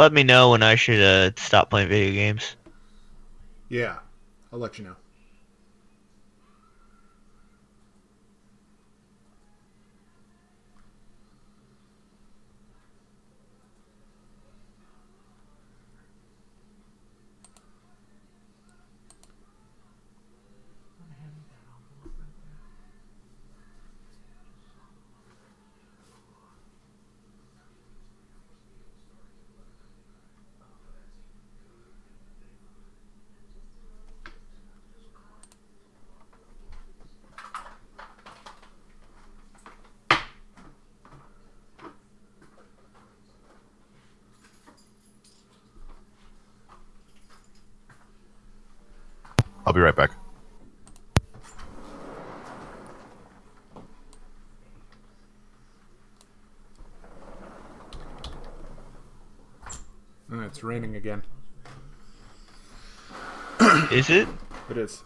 Let me know when I should stop playing video games. Yeah, I'll let you know. I'll be right back. It's raining again. Is it? It is.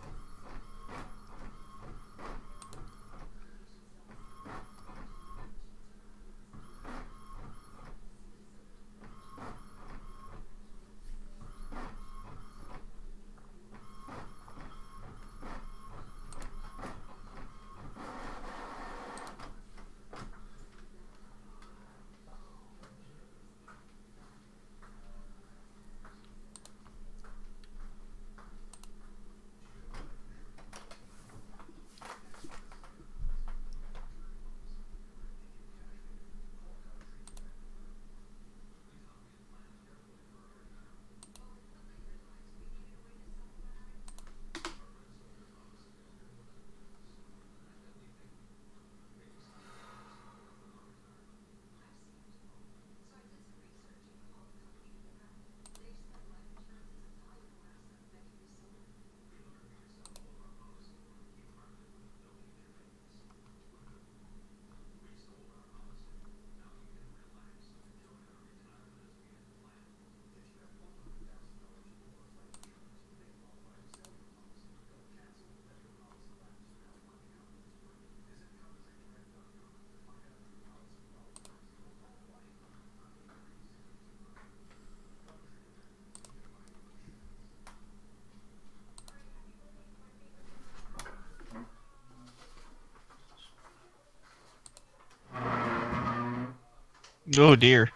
Oh dear.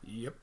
Yep.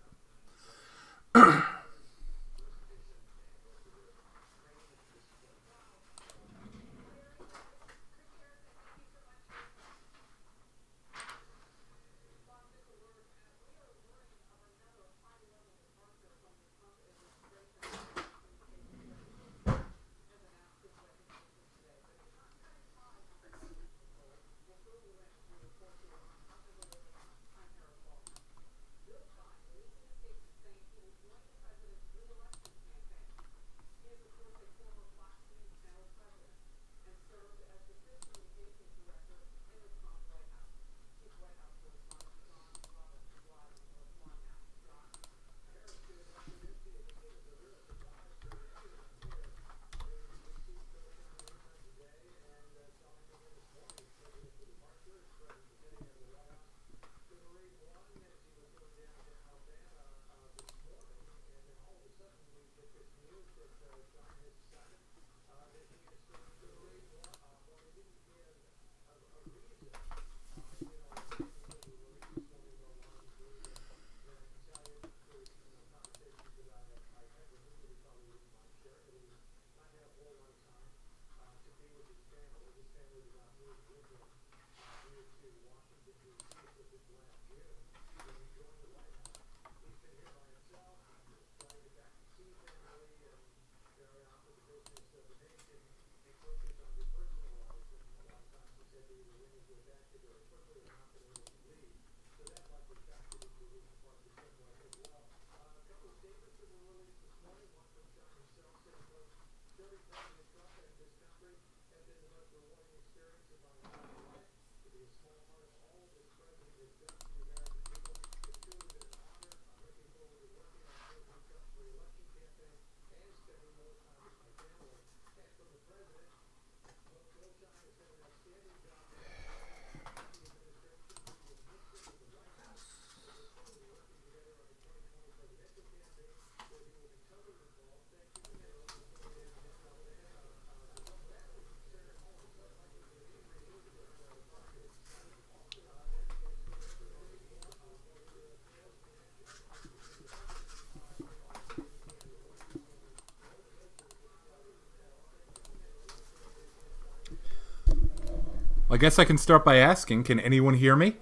guess I can start by asking, can anyone hear me?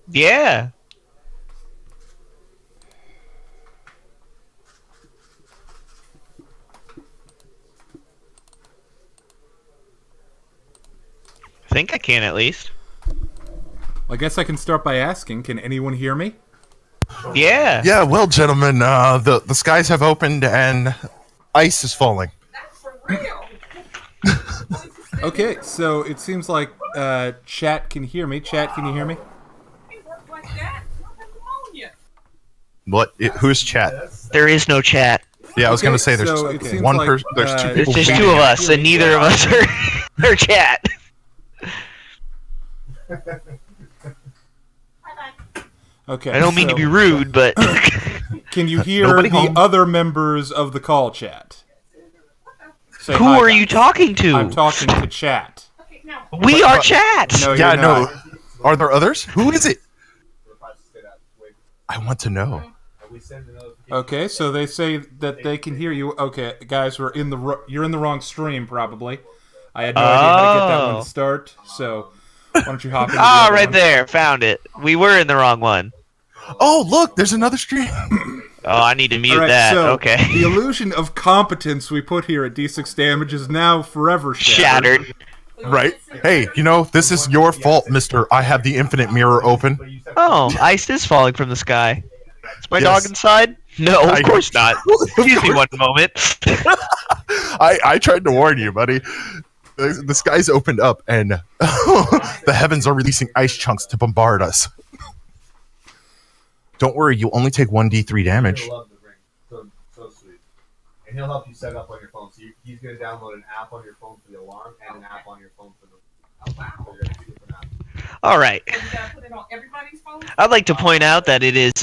Yeah. I think I can at least. I guess I can start by asking, can anyone hear me? Yeah. Yeah, well, gentlemen, the skies have opened and ice is falling. That's for real. Okay, so it seems like chat can hear me. Chat, can you hear me? It worked like that. Pneumonia. What? Who's chat? There is no chat. Yeah, I was Okay, gonna say there's so it seems one like, person. There's two There's people. just chat two of can us, hear and me. neither of us are chat. Okay. I don't mean to so be rude, but Can you hear Nobody the home. other members of the call chat? Say who hi, are guys. you talking to? I'm talking to chat. Okay, now. We are chat. No, Yeah, you're no. not. Are there others? Who is it? I want to know. Okay, so they say that they can hear you. Okay, guys, you're in the wrong stream probably. I had no idea how to get that one Oh. to start. So why don't you hop into the Ah, other right one? there. Found it. We were in the wrong one. Oh, look, there's another stream. Oh, I need to mute All right, that. so Okay. the illusion of competence we put here at D6Damage is now forever shattered. Shattered. Right? Hey, you know, this is your fault, mister. I have the infinite mirror open. Oh, ice is falling from the sky. Is my Yes. dog inside? No, of course not. Excuse me one moment. I tried to warn you, buddy. The skies opened up, and the heavens are releasing ice chunks to bombard us. Don't worry, you only take 1d3 damage. He'll love the ring. So sweet. And he'll help you set up on your phone. So he's going to download an app on your phone for the alarm and an app on your phone for the... Oh, wow. So you're gonna see different apps. All right. So you gotta put it on everybody's phone? I'd like to point out that it is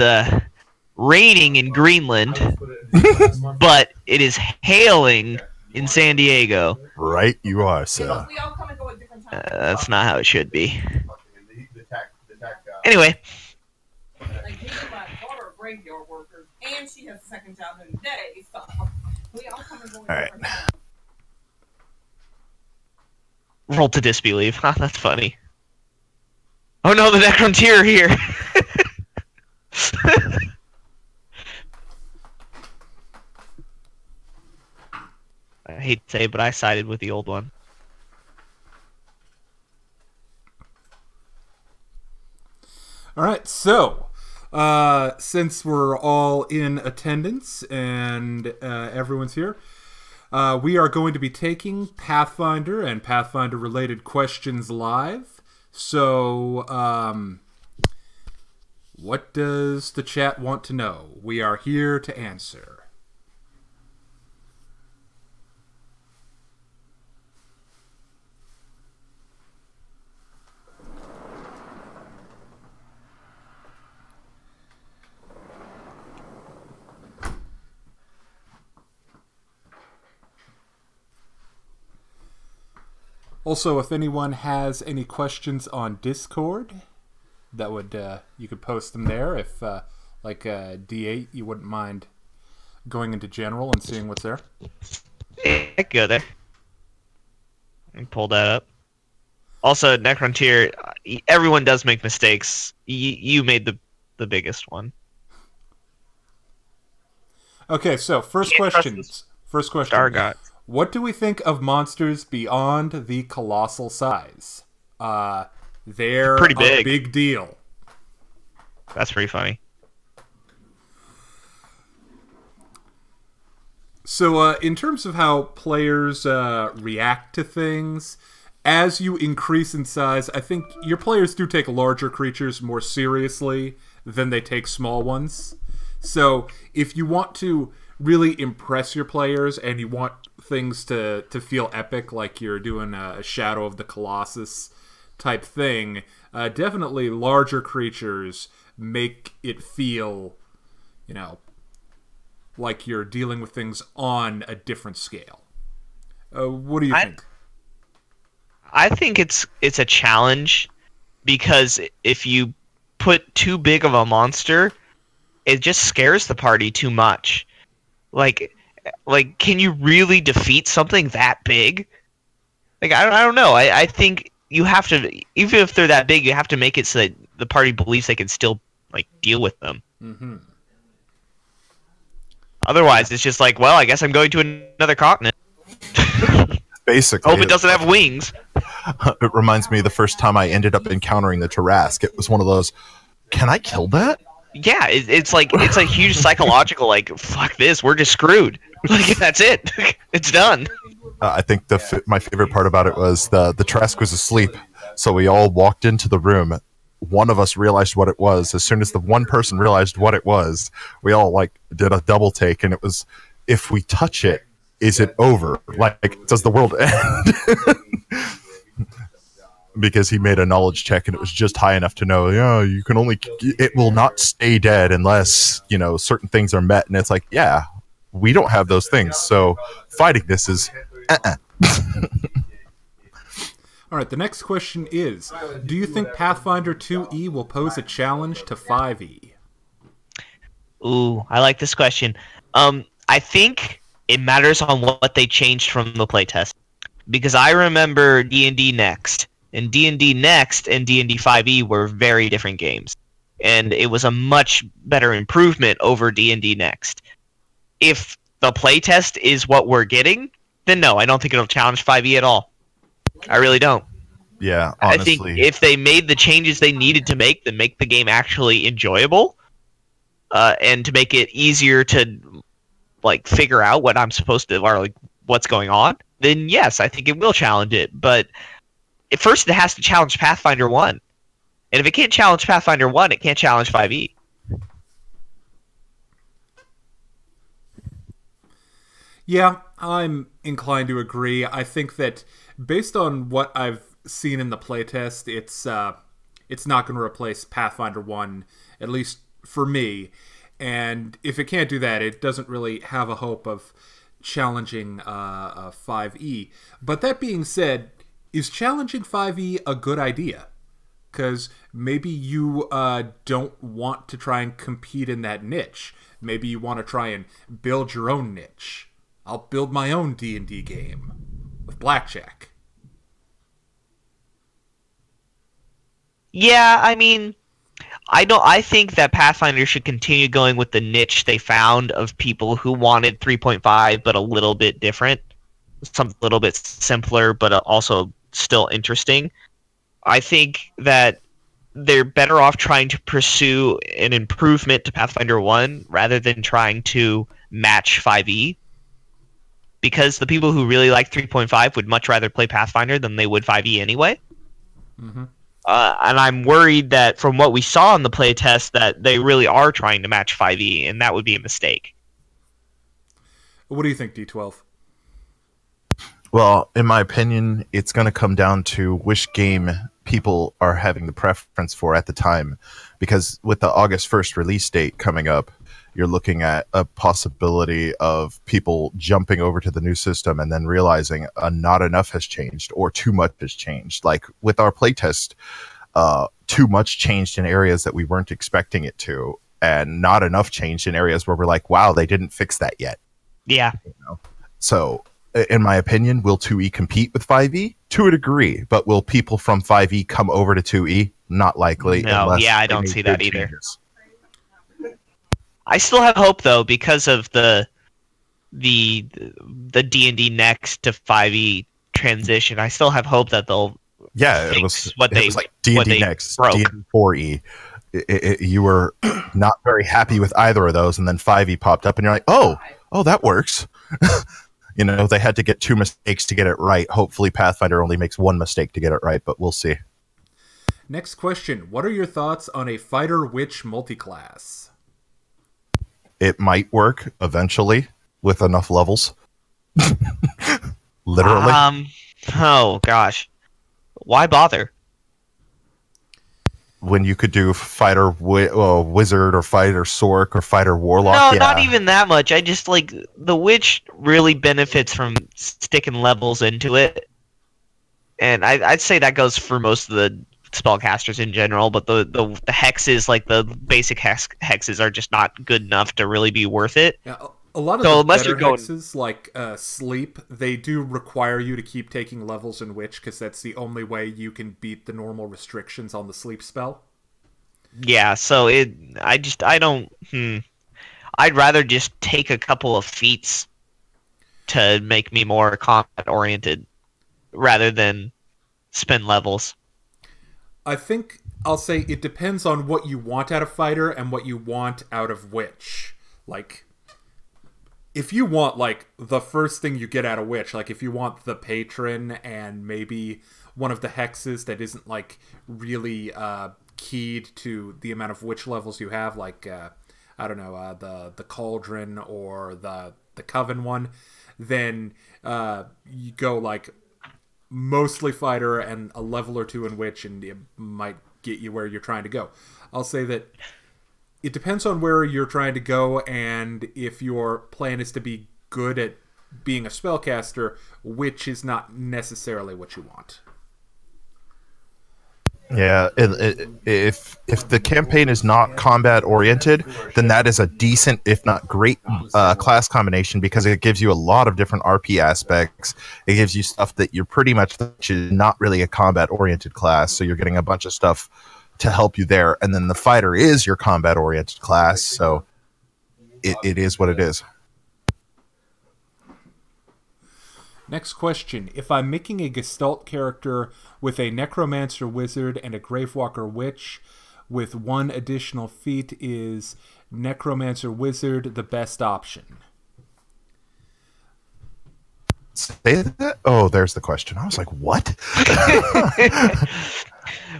raining in Greenland, I just put it in the last month. but it is hailing in San Diego. Right, you are, Yeah, sir. but we all come and go at different times. That's not how it should be. The tech, Anyway, Like, me and my daughter are graveyard workers, and she has a second job in the day, so we all come and go at All right. different times. roll to disbelieve. Huh, that's funny. Oh no, the Necrontier are here. I hate to say it, but I sided with the old one. All right, so since we're all in attendance and everyone's here, we are going to be taking Pathfinder and Pathfinder-related questions live. So, what does the chat want to know? We are here to answer. Also, if anyone has any questions on Discord, that would you could post them there. If like D8, you wouldn't mind going into general and seeing what's there. Yeah, go there. Let me pull that up. Also, Necrontier, everyone does make mistakes. You made the biggest one. Okay, so first Can't trust question. this First question. Stargot. What do we think of monsters beyond the colossal size? They're Pretty a big. big deal. That's pretty funny. So, in terms of how players react to things, as you increase in size, I think your players do take larger creatures more seriously than they take small ones. So, if you want to really impress your players and you want things to feel epic, like you're doing a Shadow of the Colossus type thing, definitely larger creatures make it feel, you know, like you're dealing with things on a different scale. What do you think? I think it's a challenge because if you put too big of a monster, it just scares the party too much. Like, can you really defeat something that big? Like, I don't know. I think you have to, even if they're that big, you have to make it so that the party believes they can still like deal with them. Mm-hmm. Otherwise, it's just like, well, I guess I'm going to another continent. Basically, Hope it doesn't have wings. it reminds me of the first time I ended up encountering the Tarrasque. It was one of those, can I kill that? Yeah, it's like it's a huge psychological like, fuck this, we're just screwed. Like that's it, it's done. I think my favorite part about it was the Tarrasque was asleep, so we all walked into the room. One of us realized what it was. As soon as the one person realized what it was, we all like did a double take, and it was, if we touch it, is it over? Like, does the world end? Because he made a knowledge check, and it was just high enough to know, yeah, you can only, it will not stay dead unless, you know, certain things are met. And it's like, yeah, we don't have those things, so fighting this is All right, the next question is, do you think Pathfinder 2e will pose a challenge to 5e? Ooh, I like this question. I think it matters on what they changed from the playtest, because I remember D&D Next, and D&D Next and D&D 5e were very different games, and it was a much better improvement over D&D Next. If the playtest is what we're getting, then no, I don't think it'll challenge 5e at all. I really don't. yeah, honestly. I think if they made the changes they needed to make the game actually enjoyable, and to make it easier to like figure out what I'm supposed to, or like what's going on, then yes, I think it will challenge it. But first, it has to challenge Pathfinder 1, and if it can't challenge Pathfinder 1, it can't challenge 5e. Yeah, I'm inclined to agree. I think that based on what I've seen in the playtest, it's not going to replace Pathfinder 1, at least for me. And if it can't do that, it doesn't really have a hope of challenging 5e. But that being said, is challenging 5e a good idea? Because maybe you don't want to try and compete in that niche. Maybe you want to try and build your own niche. I'll build my own D&D game with blackjack. Yeah, I mean, I think that Pathfinder should continue going with the niche they found of people who wanted 3.5 but a little bit different, some little bit simpler but also still interesting. I think that they're better off trying to pursue an improvement to Pathfinder 1 rather than trying to match 5e. Because the people who really like 3.5 would much rather play Pathfinder than they would 5e anyway. Mm-hmm. And I'm worried that from what we saw in the playtest that they really are trying to match 5e, and that would be a mistake. What do you think, D12? Well, in my opinion, it's going to come down to which game people are having the preference for at the time. Because with the August 1st release date coming up, you're looking at a possibility of people jumping over to the new system and then realizing not enough has changed or too much has changed. Like with our playtest, too much changed in areas that we weren't expecting it to, and not enough changed in areas where we're like, wow, they didn't fix that yet. Yeah. You know? So, in my opinion, will 2E compete with 5E? To a degree, but will people from 5E come over to 2E? Not likely. No, yeah, I don't see that either. I still have hope though, because of the D&D Next to 5e transition. I still have hope that they'll it was like D&D Next, D&D 4E. You were not very happy with either of those, and then 5e popped up, and you're like, oh, that works. You know, they had to get 2 mistakes to get it right. Hopefully, Pathfinder only makes 1 mistake to get it right, but we'll see. Next question: what are your thoughts on a fighter witch multiclass? It might work eventually with enough levels. Literally. Oh gosh, why bother? When you could do fighter wizard or fighter sork or fighter warlock. No, not even that much. I just like the witch really benefits from sticking levels into it, and I'd say that goes for most of the spellcasters in general, but the hexes, like the basic hexes, are just not good enough to really be worth it. Yeah, A lot of So the unless better you're going- hexes, like Sleep, they do require you to keep taking levels in Witch, because that's the only way you can beat the normal restrictions on the Sleep spell. Yeah, so I don't. I'd rather just take a couple of feats to make me more combat oriented, rather than spend levels. I think I'll say it depends on what you want out of Fighter and what you want out of Witch. Like, if you want, like, the first thing you get out of Witch, like, if you want the Patron and maybe one of the hexes that isn't, like, really keyed to the amount of Witch levels you have, like, I don't know, the Cauldron or the Coven one, then you go, like, mostly Fighter and a level or two in Witch, and it might get you where you're trying to go. I'll say that it depends on where you're trying to go, and if your plan is to be good at being a spellcaster, Witch is not necessarily what you want. Yeah, if the campaign is not combat oriented, then that is a decent, if not great, class combination, because it gives you a lot of different RP aspects. It gives you stuff that you're pretty much not really a combat oriented class, so you're getting a bunch of stuff to help you there. And then the fighter is your combat oriented class, so it is what it is. Next question. If I'm making a Gestalt character with a Necromancer Wizard and a Gravewalker Witch with one additional feat, is Necromancer Wizard the best option? Say that? Oh, there's the question. I was like, what?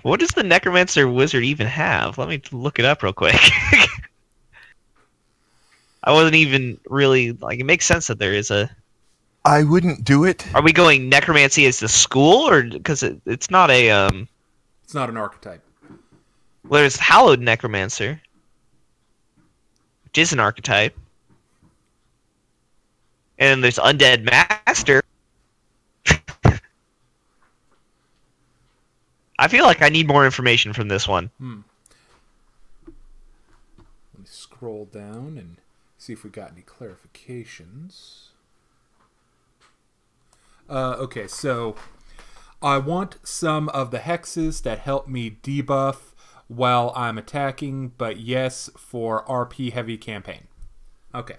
What does the Necromancer Wizard even have? Let me look it up real quick. I wasn't even really, like, it makes sense that there is a... I wouldn't do it. Are we going necromancy as the school, or because it's not a It's not an archetype. Well, there's hallowed necromancer, which is an archetype, and then there's undead master. I feel like I need more information from this one. Let me scroll down and see if we got any clarifications. Okay, so I want some of the hexes that help me debuff while I'm attacking, but yes, for RP heavy campaign. Okay.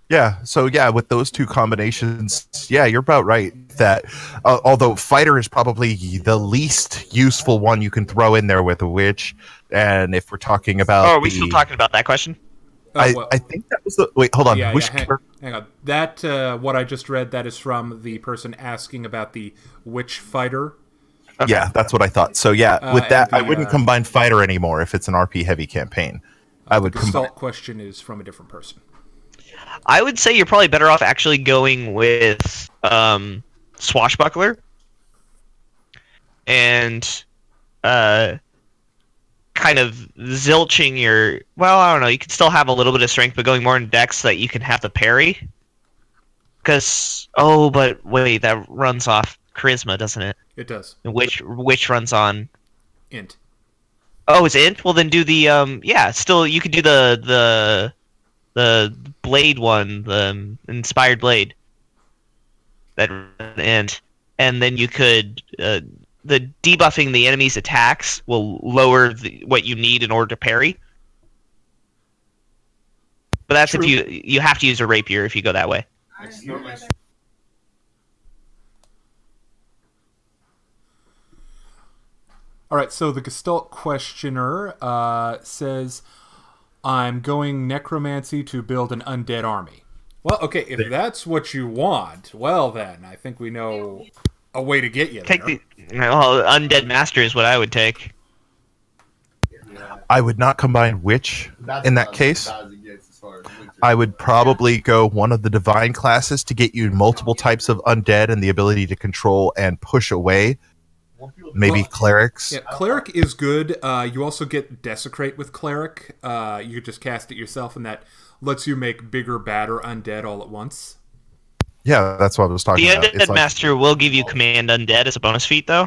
Yeah, so yeah, with those two combinations, yeah, you're about right. That although fighter is probably the least useful one you can throw in there with a witch, and if we're talking about, are we still talking about that question? I think that was the wait. Hold on, hang on. That what I just read, that is from the person asking about the witch fighter. Okay. Yeah, that's what I thought. So yeah, with that, I wouldn't combine fighter anymore if it's an RP heavy campagn. I would. The Gestalt question is from a different person. I would say you're probably better off actually going with Swashbuckler and kind of zilching your... Well, I don't know. You can still have a little bit of strength, but going more in dex so that you can have the parry. Because... Oh, but wait, that runs off charisma, doesn't it? It does. Which runs on... Int. Oh, it's int? Well, then do the... yeah, still, you could do the blade one, the inspired blade. That and then you could... the debuffing the enemy's attacks will lower what you need in order to parry. But that's if you have to use a rapier if you go that way. All right, so the Gestalt questioner says, I'm going necromancy to build an undead army. Well, okay, if that's what you want, well then, I think we know a way to get you there. Well, undead master is what I would take. I would not combine witch in that case. I would probably go one of the divine classes to get you multiple types of undead and the ability to control and push away. Maybe clerics. Yeah, cleric is good. You also get desecrate with cleric. You just cast it yourself, and that lets you make bigger, badder undead all at once. Yeah, that's what I was talking about. The undead master will give you command undead as a bonus feat, though,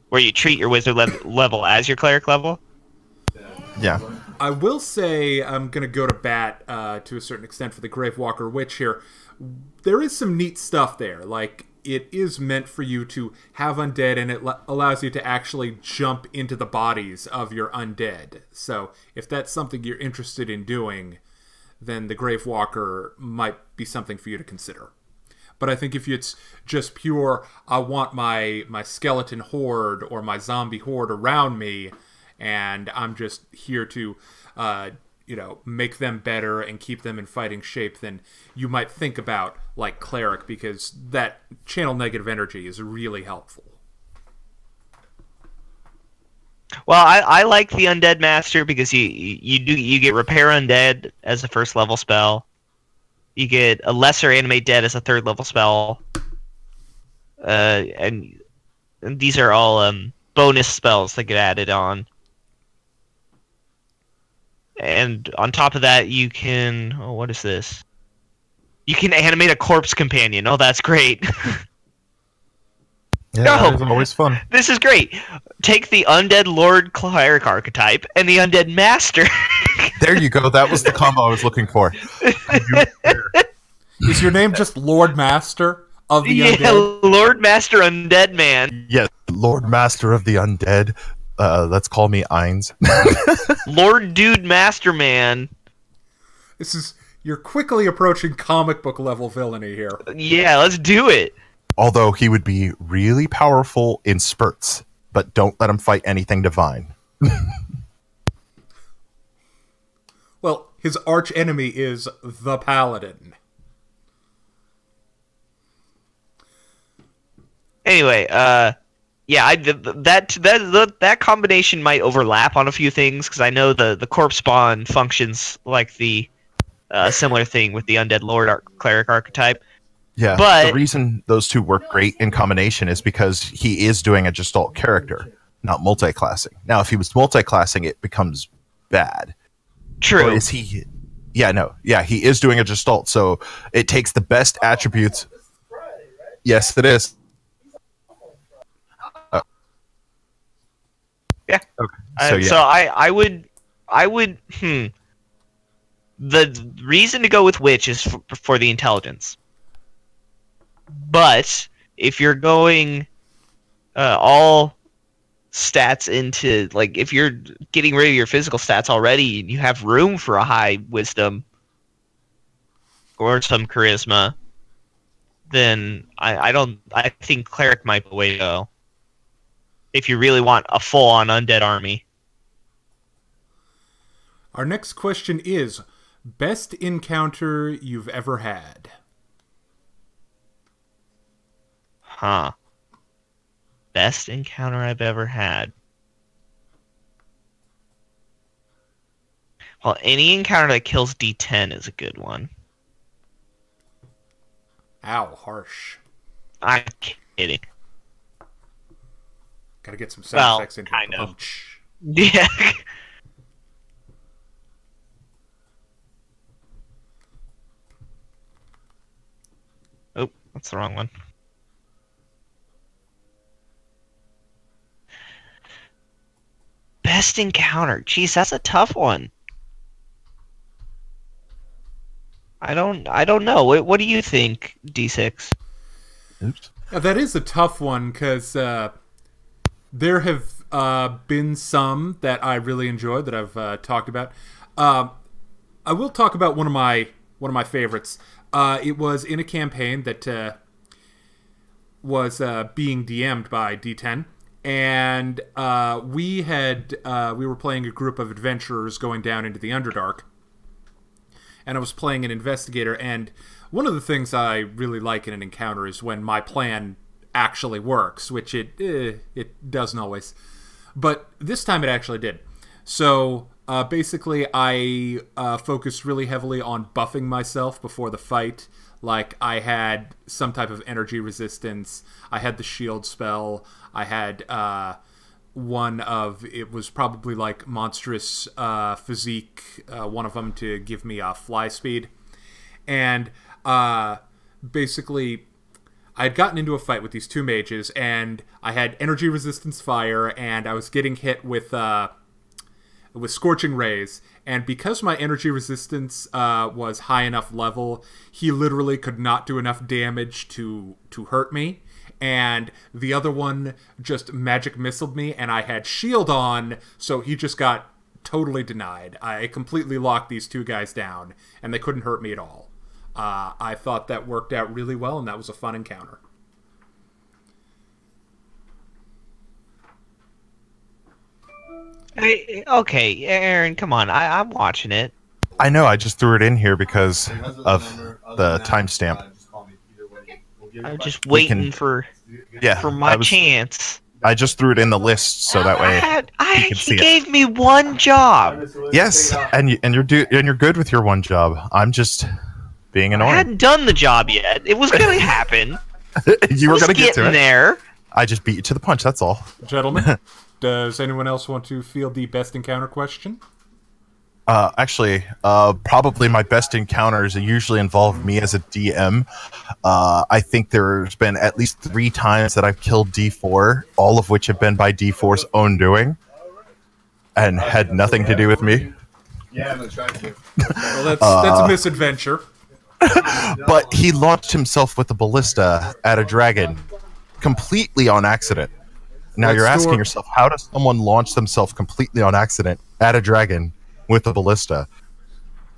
where you treat your wizard level as your cleric level. Yeah. I will say I'm going to go to bat to a certain extent for the Gravewalker Witch here. There is some neat stuff there. Like, it is meant for you to have undead, and it allows you to actually jump into the bodies of your undead. So if that's something you're interested in doing, then the Gravewalker might be something for you to consider. But I think if it's just pure, I want my skeleton horde or my zombie horde around me, and I'm just here to, make them better and keep them in fighting shape, then you might think about, like, Cleric, because that channel negative energy is really helpful. Well, I like the Undead Master because you get Repair Undead as a first level spell. You get a Lesser Animate Dead as a third level spell. And these are all bonus spells that get added on. And on top of that, you can... Oh, what is this? You can animate a Corpse Companion. Oh, that's great. Yeah, No! that is always fun. This is great. Take the Undead Lord Cleric archetype and the Undead Master. There you go. That was the combo I was looking for. Is your name just Lord Master of the Undead? Lord Master Undead Man. Yes, Lord Master of the Undead. Let's call me Ainz. Lord Dude Master Man. You're quickly approaching comic book level villainy here. Yeah, let's do it. Although he would be really powerful in spurts, but don't let him fight anything divine. Well, his arch enemy is the Paladin. Anyway, that combination might overlap on a few things because I know the corpse spawn functions like the similar thing with the Undead Lord Cleric archetype. Yeah, but the reason those two work great in combination is because he is doing a Gestalt character, not multi-classing. Now, if he was multi-classing, it becomes bad. True. Or is he? Yeah, no. Yeah, he is doing a Gestalt, so it takes the best attributes. Yes, it is. Yeah. Okay. So I would. The reason to go with Witch is for the intelligence. But if you're going all stats into, like, if you're getting rid of your physical stats already and you have room for a high wisdom or some charisma, then I think Cleric might be the way to go. If you really want a full-on undead army. Our next question is, best encounter you've ever had? Huh. Best encounter I've ever had. Well, any encounter that kills D10 is a good one. Ow, harsh. I'm kidding. Gotta get some sound effects in here. Kind of. Punch. Yeah. Oh, that's the wrong one. Best encounter. Jeez, that's a tough one. I don't know. What do you think, D6? Oops. That is a tough one, because there have been some that I really enjoyed that I've talked about. I will talk about one of my favorites. It was in a campaign that was being DM'd by D10, and we were playing a group of adventurers going down into the Underdark, and I was playing an investigator. And one of the things I really like in an encounter is when my plan actually works, which it doesn't always, but this time it actually did. So basically, I focused really heavily on buffing myself before the fight. Like, I had some type of energy resistance. I had the shield spell. I had it was probably like monstrous physique, one of them to give me fly speed. And basically, I had gotten into a fight with these two mages, and I had energy resistance fire, and I was getting hit with with Scorching Rays, and because my energy resistance was high enough level, he literally could not do enough damage to hurt me. And the other one just magic missiled me, and I had shield on, so he just got totally denied. I completely locked these two guys down, and they couldn't hurt me at all. I thought that worked out really well, and that was a fun encounter. Okay, Aaron, come on. I'm watching it. I know, I just threw it in here because of the timestamp. I'm just waiting for my chance. I just threw it in the list so that way you can see he gave me one job. Yes, and you're good with your one job. I'm just being annoying. I hadn't done the job yet. It was going to happen. You were going to get to it. There. I just beat you to the punch. That's all. Gentlemen, does anyone else want to field the best encounter question? Actually, probably my best encounters usually involve me as a DM. I think there's been at least 3 times that I've killed D4, all of which have been by D4's own doing, and had nothing to do with me. Yeah, I'm gonna try to. Well, that's a misadventure. But he launched himself with a ballista at a dragon, completely on accident. Now you're asking yourself, how does someone launch themselves completely on accident at a dragon with a ballista?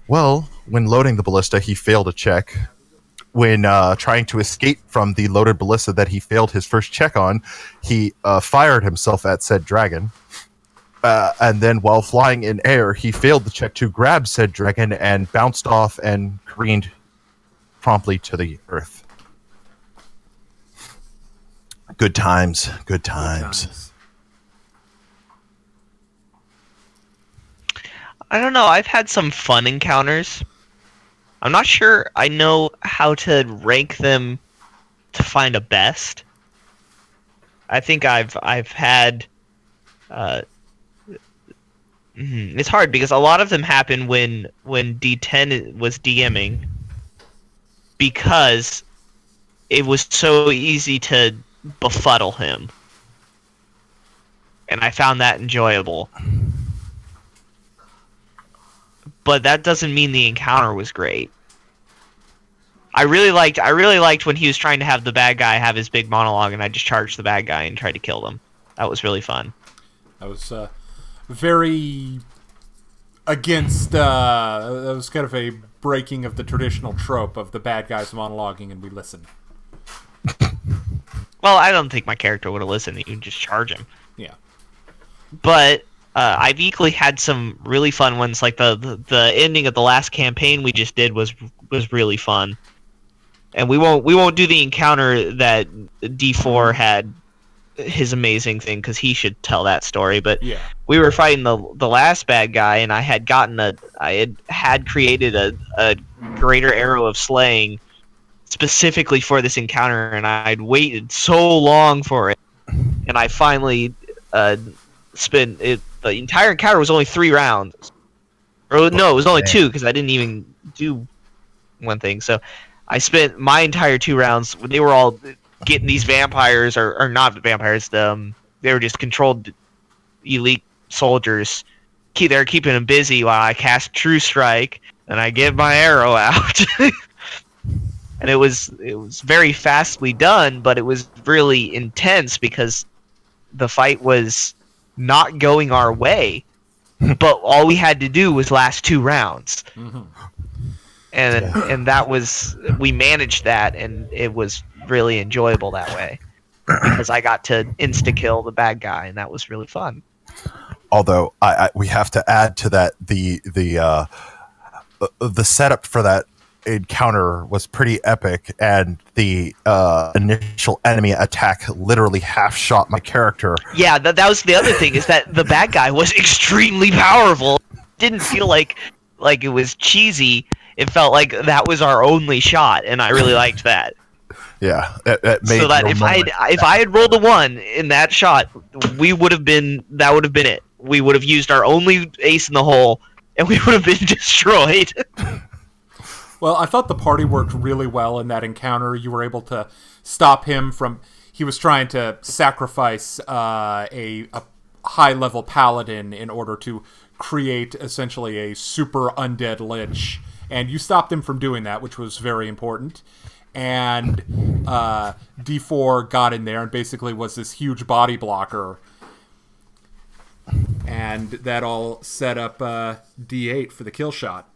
Well, when loading the ballista, he failed a check. When trying to escape from the loaded ballista that he failed his first check on, he fired himself at said dragon. And then while flying in air, he failed the check to grab said dragon and bounced off and careened promptly to the earth. Good times. Good times. I don't know. I've had some fun encounters. I'm not sure I know how to rank them to find a best. I think I've had. It's hard because a lot of them happen when D10 was DMing, because it was so easy to befuddle him, and I found that enjoyable. But that doesn't mean the encounter was great. I really liked when he was trying to have the bad guy have his big monologue, and I just charged the bad guy and tried to kill them. That was really fun. That was very against. That was kind of a breaking of the traditional trope of the bad guys monologuing and we listen. Well, I don't think my character would have listened. You can just charge him. Yeah. But I've equally had some really fun ones. Like the ending of the last campaign we just did was really fun. And we won't do the encounter that D4 had his amazing thing, because he should tell that story. But yeah, we were fighting the last bad guy, and I had created a greater arrow of slaying specifically for this encounter, and I'd waited so long for it, and I finally spent it. The entire encounter was only 3 rounds. Or no, it was only 2, because I didn't even do one thing. So I spent my entire 2 rounds. They were all getting these vampires, or not vampires. They were just controlled elite soldiers. They're keeping them busy while I cast True Strike, and I get my arrow out. And it was very fastly done, but it was really intense because the fight was not going our way, but all we had to do was last 2 rounds. Mm-hmm. And that was, we managed that, and it was really enjoyable that way, because I got to insta kill the bad guy, and that was really fun. Although we have to add to that, the setup for that encounter was pretty epic, and the initial enemy attack literally half shot my character. Yeah, that was the other thing, is that the bad guy was extremely powerful. Didn't feel like it was cheesy. It felt like that was our only shot, and I really liked that. Yeah, it made so that if I had rolled a 1 in that shot, that would have been it. We would have used our only ace in the hole, and we would have been destroyed. Well, I thought the party worked really well in that encounter. You were able to stop him from. He was trying to sacrifice a high-level paladin in order to create essentially a super undead lich, and you stopped him from doing that, which was very important. And D4 got in there and basically was this huge body blocker, and that all set up D8 for the kill shot,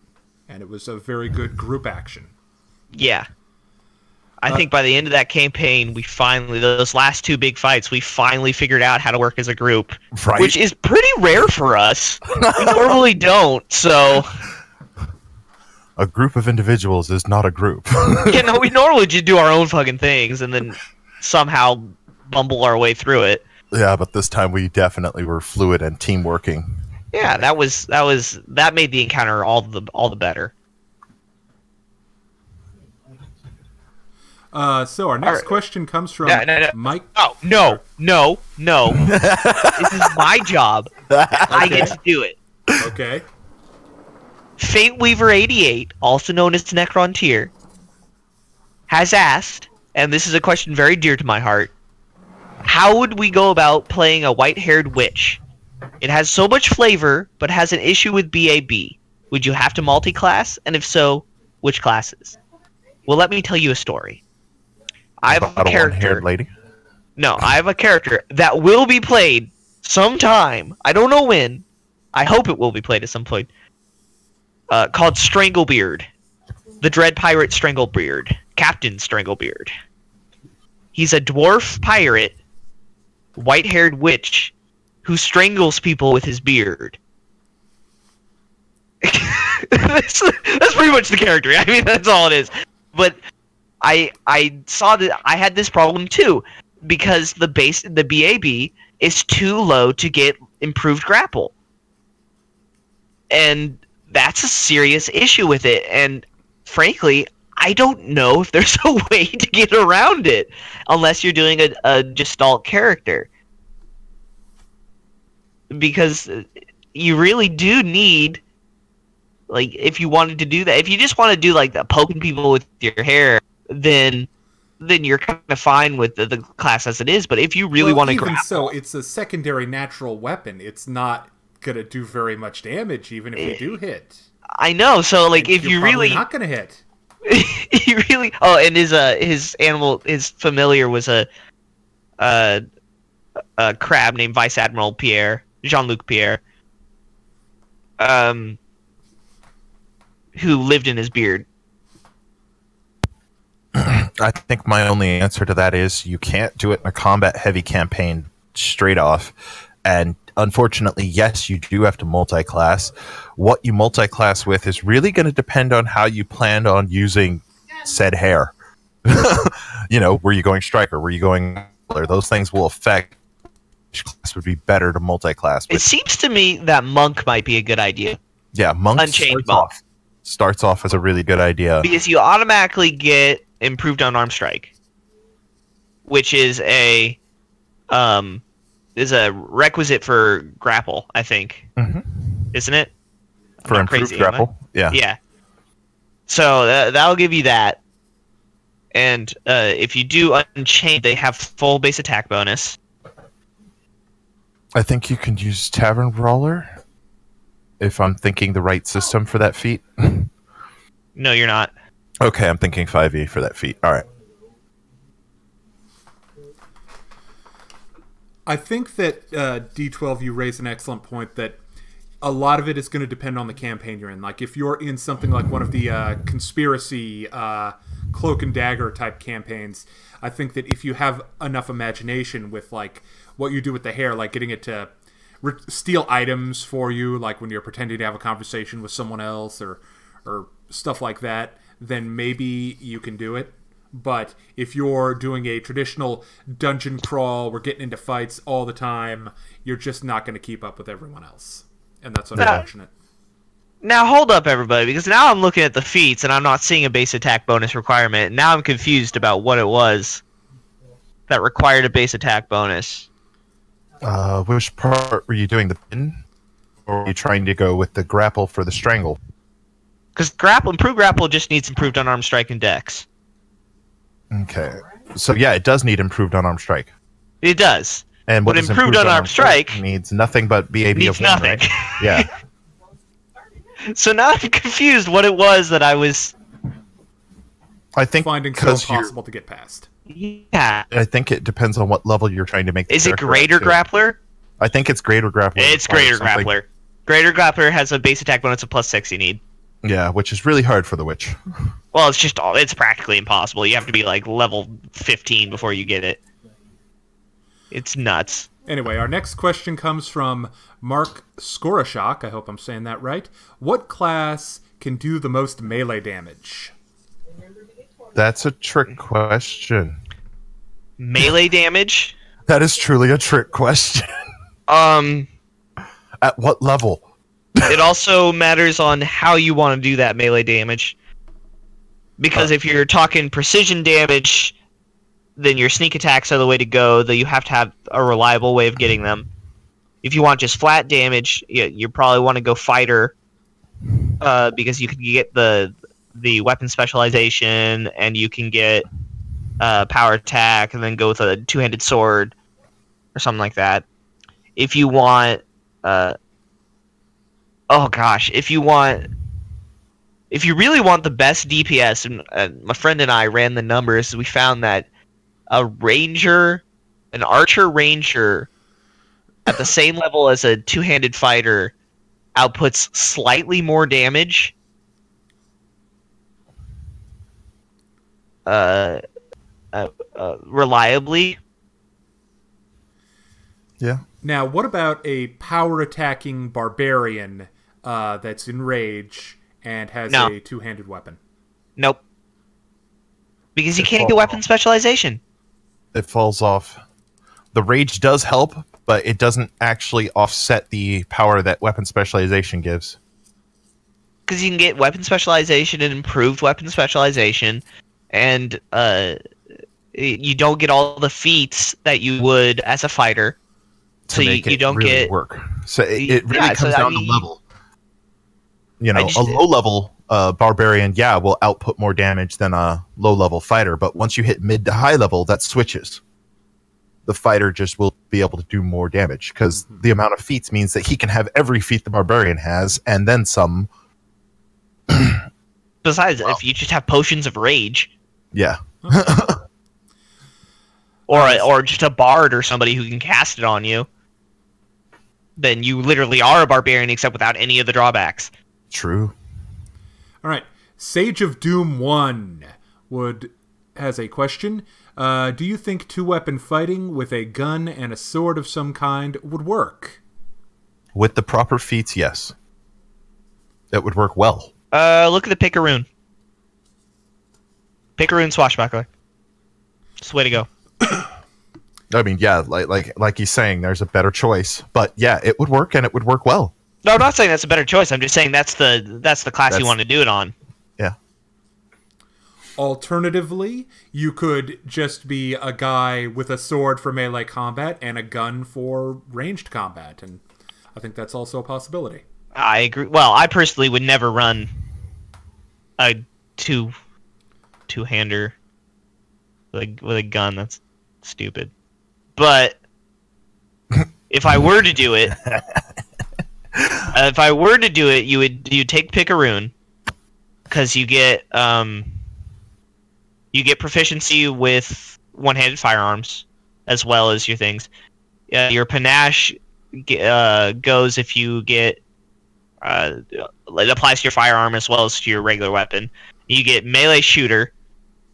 and it was a very good group action. Yeah. I think by the end of that campaign, those last 2 big fights, we finally figured out how to work as a group, Right. which is pretty rare for us. We normally don't, so... A group of individuals is not a group. We normally just do our own fucking things and then somehow bumble our way through it. Yeah, but this time we definitely were fluid and team working. Yeah, that made the encounter all the better. So our next question comes from No. Mike. Oh, no. This is my job. I get to do it. Okay. Fate Weaver 88, also known as Necrontier, has asked, and this is a question very dear to my heart, how would we go about playing a white-haired witch? It has so much flavor, but has an issue with BAB. Would you have to multi-class? And if so, which classes? Well, let me tell you a story. I have a character. Lady? No, I have a character that will be played sometime. I don't know when. I hope it will be played at some point. Called Stranglebeard. The Dread Pirate Stranglebeard. Captain Stranglebeard. He's a dwarf pirate, white-haired witch, who strangles people with his beard. That's pretty much the character. I mean, that's all it is. But I saw that I had this problem too, because the BAB is too low to get improved grapple. And that's a serious issue with it, and frankly, I don't know if there's a way to get around it unless you're doing a Gestalt character. Because you really do need, like, if you wanted to do that, if you just want to do, like, the poking people with your hair, then you're kind of fine with the class as it is, but if you really want to grapple... so, it's a secondary natural weapon. It's not gonna do very much damage, even if you do hit. I know, so, like, if you really... not gonna hit. He really... Oh, and his familiar was a crab named Vice Admiral Pierre, Jean-Luc Pierre, who lived in his beard. I think my only answer to that is you can't do it in a combat-heavy campaign straight off. And unfortunately, yes, you do have to multi-class. What you multi-class with is really going to depend on how you planned on using said hair. Were you going striker? Were you going... Those things will affect which class would be better to multi-class. It seems to me that monk might be a good idea. Yeah, monk starts off as a really good idea. Because you automatically get improved unarmed strike, which is a requisite for grapple, I think. Mm-hmm. Isn't it? For improved grapple? Yeah. Yeah. So that'll give you that. And if you do Unchained, they have full base attack bonus. I think you can use Tavern Brawler, if I'm thinking the right system for that feat. No, you're not. Okay, I'm thinking 5e for that feat. All right. I think that D12, you raise an excellent point that a lot of it is going to depend on the campaign you're in. Like, if you're in something like one of the conspiracy cloak and dagger type campaigns, I think that if you have enough imagination with, like, what you do with the hair, like getting it to steal items for you, like when you're pretending to have a conversation with someone else or stuff like that, then maybe you can do it. But if you're doing a traditional dungeon crawl, we're getting into fights all the time, you're just not going to keep up with everyone else. And that's unfortunate. Now hold up, everybody, because now I'm looking at the feats and I'm not seeing a base attack bonus requirement. Now I'm confused about what it was that required a base attack bonus. Which part were you doing? The pin? Or were you trying to go with the grapple for the strangle? Because improved grapple just needs improved unarmed strike and dex. Okay. So yeah, it does need improved unarmed strike. It does. And what But is improved unarmed strike needs nothing but BAB needs of 1, nothing. right? Yeah. So now I'm confused what it was that I was. I think Finding so because impossible to get past. Yeah. I think it depends on what level you're trying to make. The Is it character Greater at, too. Grappler? I think it's Greater Grappler. It's Greater Grappler. Greater Grappler has a base attack bonus of +6 you need. Yeah, which is really hard for the witch. Well, it's practically impossible. You have to be like level 15 before you get it. It's nuts. Anyway, our next question comes from Mark Skorashok. I hope I'm saying that right. What class can do the most melee damage? That's a trick question. Melee damage? That is truly a trick question. At what level? It also matters on how you want to do that melee damage. Because if you're talking precision damage, then your sneak attacks are the way to go, though you have to have a reliable way of getting them. If you want just flat damage, you probably want to go fighter, because you can get the weapon specialization, and you can get power attack, and then go with a two-handed sword, or something like that. If you want... If you really want the best DPS, and my friend and I ran the numbers, we found that an archer ranger at the same level as a two-handed fighter outputs slightly more damage. Reliably. Yeah. Now, what about a power-attacking barbarian that's in rage and has a two-handed weapon? Nope. Because you can't get weapon specialization. It falls off. The rage does help, but it doesn't actually offset the power that weapon specialization gives. Because you can get weapon specialization and improved weapon specialization, and you don't get all the feats that you would as a fighter. So you don't really get work. So it really comes down to level. You know, just, a low level barbarian, will output more damage than a low level fighter. But once you hit mid to high level, that switches. The fighter just will be able to do more damage because the amount of feats means that he can have every feat the barbarian has, and then some. Besides, if you just have potions of rage. Yeah. or just a bard or somebody who can cast it on you, then you literally are a barbarian except without any of the drawbacks. True. All right. Sage of Doom 1 has a question. Do you think two-weapon fighting with a gun and a sword of some kind would work? With the proper feats, yes. It would work well. Look at the Picaroon. Picaroon swashbuckler. It's the way to go. I mean, yeah, like he's saying, there's a better choice. But yeah, it would work, and it would work well. No, I'm not saying that's a better choice. I'm just saying that's the class you want to do it on. Yeah. Alternatively, you could just be a guy with a sword for melee combat and a gun for ranged combat, and I think that's also a possibility. I agree. Well, I personally would never run a two-hander with a gun. That's stupid. But if I were to do it, you'd take Picaroon because you get proficiency with one-handed firearms as well as your things. Your panache goes if you get it applies to your firearm as well as to your regular weapon. You get melee shooter,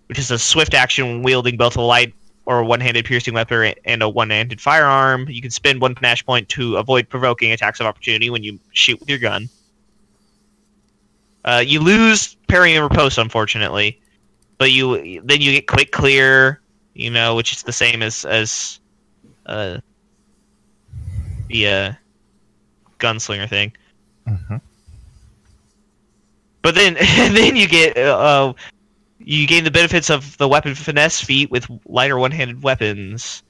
which is a swift action wielding both a light or a one-handed piercing weapon and a one-handed firearm. You can spend one panache point to avoid provoking attacks of opportunity when you shoot with your gun. You lose parry and riposte, unfortunately, but then you get quick clear, which is the same as the gunslinger thing. Mm-hmm. But then you get you gain the benefits of the weapon finesse feat with lighter one-handed weapons.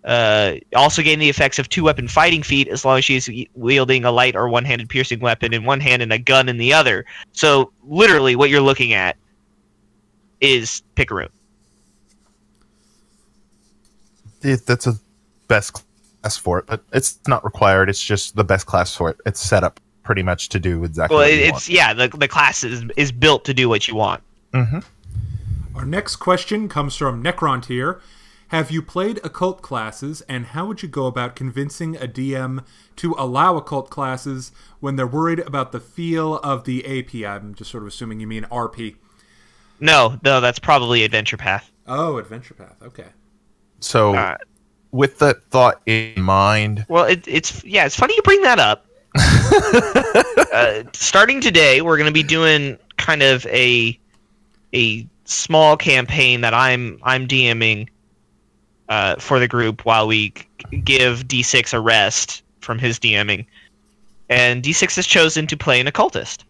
Also gain the effects of two-weapon fighting feat as long as she's wielding a light or one-handed piercing weapon in one hand and a gun in the other. So literally what you're looking at is Picaroon. That's a best class for it, but it's not required. It's just the best class for it. It's set up pretty much to do exactly Well, what you it's want. the class is built to do what you want. Mm-hmm. Our next question comes from Necrontier. Have you played occult classes, and how would you go about convincing a DM to allow occult classes when they're worried about the feel of the AP? I'm just sort of assuming you mean RP. No, that's probably Adventure Path. Oh, Adventure Path. Okay. So, with that thought in mind, well, it's funny you bring that up. Starting today, we're going to be doing kind of a small campaign that I'm DMing for the group while we give D6 a rest from his DMing, and D6 has chosen to play an occultist.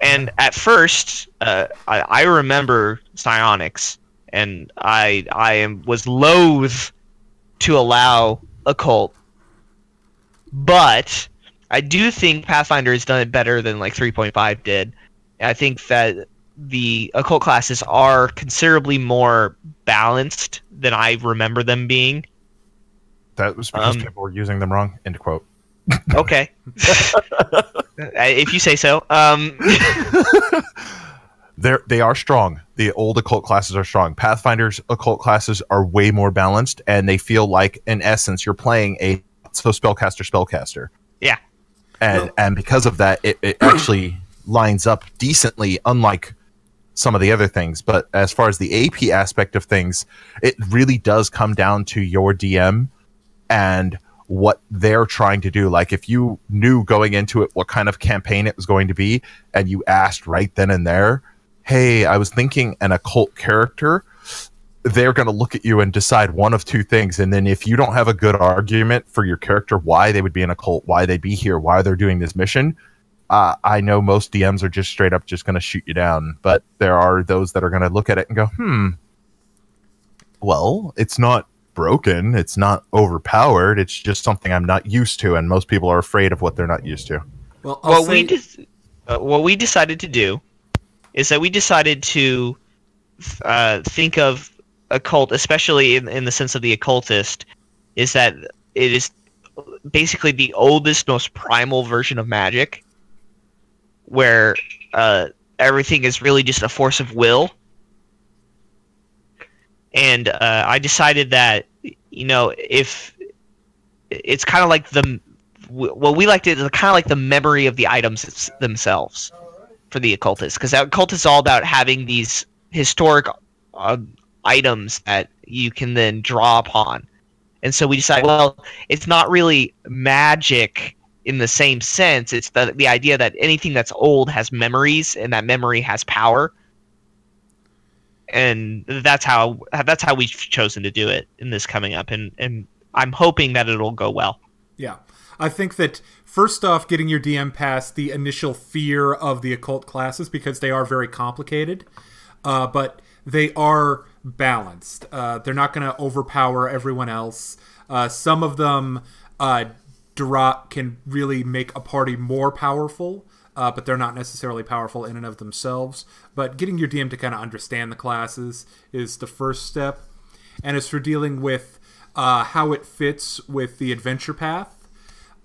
And at first, I remember psionics, and I was loath to allow occult, but I do think Pathfinder has done it better than like 3.5 did. I think that the occult classes are considerably more balanced than I remember them being. that was because people were using them wrong. End quote. Okay. If you say so. They are strong. The old occult classes are strong. Pathfinder's occult classes are way more balanced, and they feel like, in essence, you're playing a spellcaster. Yeah. And because of that, it actually lines up decently, unlike some of the other things. But as far as the AP aspect of things, it really does come down to your DM and what they're trying to do. Like, if you knew going into it what kind of campaign it was going to be, and you asked right then and there, hey, I was thinking an occult character, they're going to look at you and decide one of two things. And then if you don't have a good argument for your character, why they would be an occult, why they'd be here, why they're doing this mission, I know most DMs are just straight up just going to shoot you down. But there are those that are going to look at it and go, well, it's not broken, it's not overpowered, it's just something I'm not used to, and most people are afraid of what they're not used to. Well, what we decided to do is that we decided to think of occult, especially in the sense of the occultist, is that it is basically the oldest, most primal version of magic, where everything is really just a force of will. And I decided that, if it's kind of like we liked it as kind of like the memory of the items themselves for the occultist, because the occultist is all about having these historic items that you can then draw upon. And so we decided, well, it's not really magic in the same sense. It's the idea that anything that's old has memories, and that memory has power. And that's how we've chosen to do it in this coming up, and I'm hoping that it'll go well. Yeah. I think that, first off, getting your DM past the initial fear of the occult classes, because they are very complicated, but they are balanced. They're not going to overpower everyone else. Some of them can really make a party more powerful, but they're not necessarily powerful in and of themselves. But getting your DM to kind of understand the classes is the first step. And as for dealing with how it fits with the adventure path,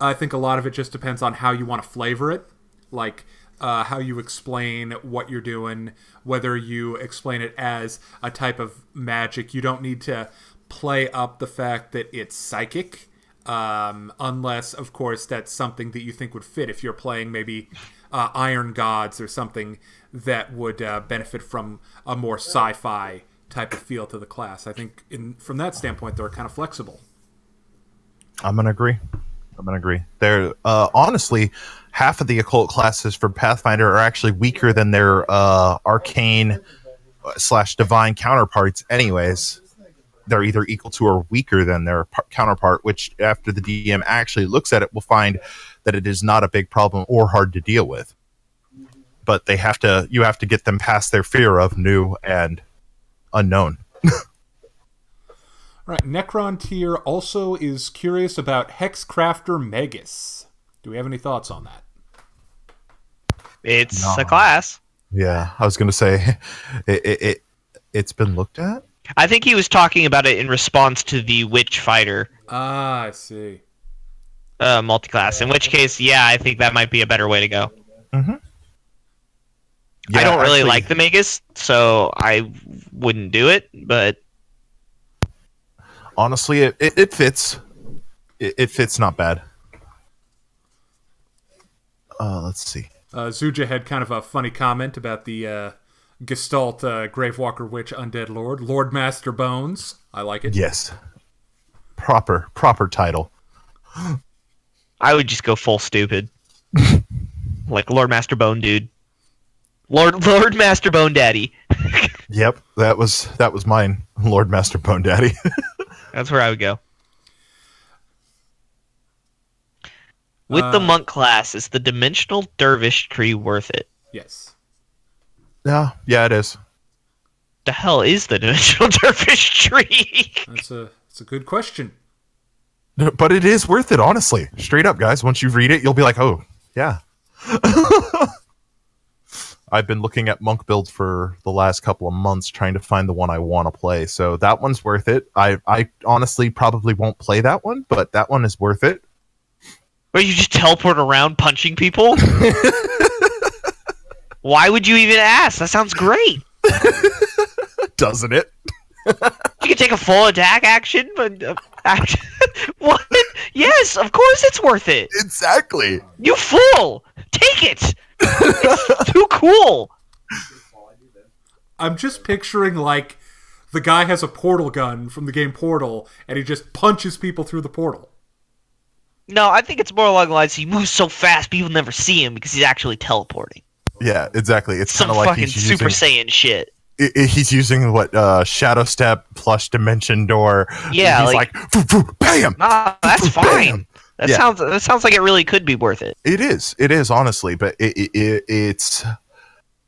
I think a lot of it just depends on how you want to flavor it. Like, how you explain what you're doing, whether you explain it as a type of magic. You don't need to play up the fact that it's psychic, unless, of course, that's something that you think would fit. If you're playing maybe Iron Gods or something that would benefit from a more sci-fi type of feel to the class. I think from that standpoint, they're kind of flexible. I'm going to agree. They're honestly, half of the occult classes for Pathfinder are actually weaker than their arcane / divine counterparts anyways. They're either equal to or weaker than their counterpart, which after the DM actually looks at it, will find that it is not a big problem or hard to deal with. But you have to get them past their fear of new and unknown. All right, Necrontier also is curious about Hexcrafter Magus. Do we have any thoughts on that? It's a class. Yeah, I was going to say it's been looked at. I think he was talking about it in response to the witch fighter Ah, I see. multiclass. In which case, yeah, I think that might be a better way to go. Mm-hmm. I don't really like the Magus, so I wouldn't do it. But honestly, it fits. It fits not bad. Let's see. Zuja had kind of a funny comment about the Gestalt Gravewalker Witch Undead Lord. Lord Master Bones. I like it. Yes. Proper title. I would just go full stupid. Like Lord Master Bone Dude. Lord Master Bone Daddy. Yep, that was mine. Lord Master Bone Daddy. That's where I would go. With the monk class, is the dimensional dervish tree worth it? Yes. Yeah, it is. The hell is the dimensional dervish tree? That's a good question. But it is worth it, honestly. Straight up, guys. Once you read it, you'll be like, oh, yeah. I've been looking at monk builds for the last couple of months trying to find the one I want to play. So that one's worth it. I honestly probably won't play that one, but that one is worth it. Where you just teleport around punching people? Why would you even ask? That sounds great. Doesn't it? You can take a full attack action, but what? Yes, of course it's worth it. Exactly. You fool! Take it. It's too cool. I'm just picturing like the guy has a portal gun from the game Portal, and he just punches people through the portal. No, I think it's more along the lines he moves so fast people never see him because he's actually teleporting. Yeah, exactly. It's Some kind of like fucking Super Saiyan shit. He's using what Shadow Step plus Dimension Door. Yeah, he's like bam. Nah, that's fine. That Yeah. sounds like it really could be worth it. It is honestly, but it's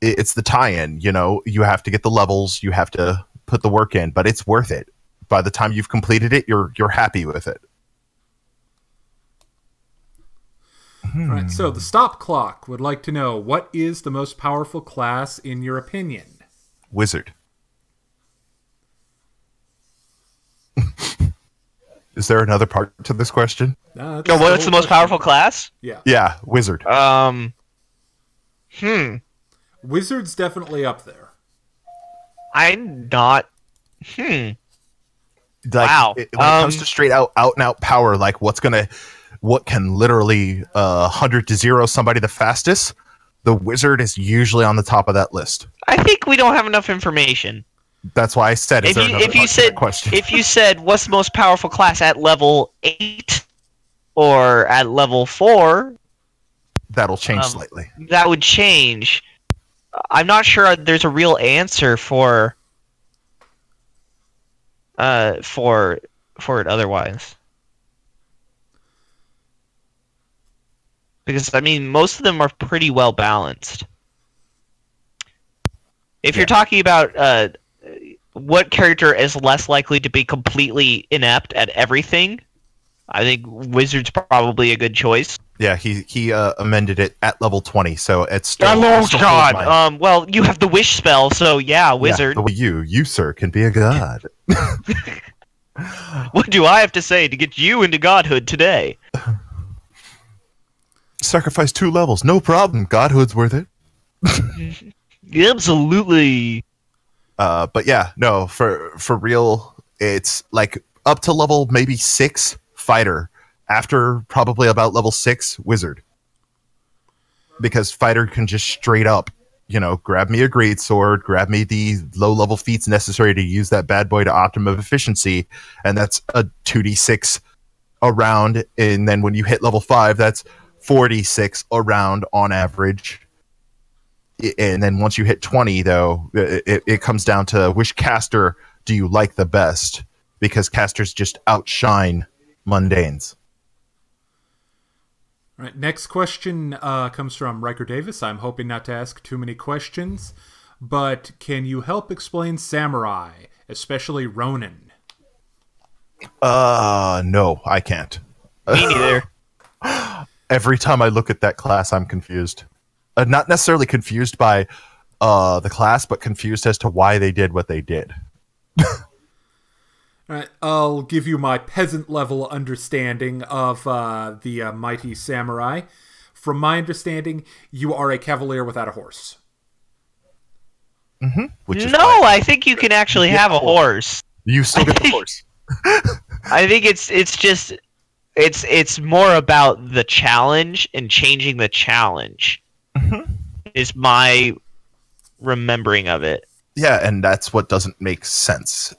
the tie-in. You know, you have to get the levels, you have to put the work in, but it's worth it. By the time you've completed it, you're happy with it. All right, so the Stop Clock would like to know, what is the most powerful class in your opinion? Wizard. Is there another part to this question? What's the most powerful class? Yeah. Yeah, wizard. Wizard's definitely up there. I'm not. Like, Wow. When it comes to straight out and out power, like what can literally 100 to 0 somebody the fastest, the wizard is usually on the top of that list. I think we don't have enough information. That's why I said, If you said what's the most powerful class at level 8 or at level 4, that'll change slightly. That would change. I'm not sure there's a real answer for it otherwise. Because, I mean, most of them are pretty well balanced. If you're talking about what character is less likely to be completely inept at everything, I think Wizard's probably a good choice. Yeah, he amended it at level 20, so it's still... Oh, God! Well, you have the Wish spell, so yeah, Wizard. Yeah, you, sir, can be a god. What do I have to say to get you into godhood today? Sacrifice 2 levels, no problem. Godhood's worth it. Absolutely. But yeah, no, for real, it's like up to level maybe 6 fighter. After probably about level 6 wizard. Because fighter can just straight up, grab me a great sword, grab me the low level feats necessary to use that bad boy to optimum efficiency, and that's a 2d6 a round. And then when you hit level 5, that's 4d6 a round on average. And then once you hit 20, though, it comes down to which caster do you like the best, because casters just outshine mundanes. All right, next question comes from Riker Davis. I'm hoping not to ask too many questions, but can you help explain samurai, especially ronin? No, I can't. Me neither. Every time I look at that class, I'm confused. Not necessarily confused by the class, but confused as to why they did what they did. Alright, I'll give you my peasant level understanding of the mighty samurai. From my understanding, you are a cavalier without a horse. Which is No, why I think you can actually have a horse. you still get the horse. I think it's more about the challenge and changing the challenge. Is my remembering of it. Yeah, and that's what doesn't make sense.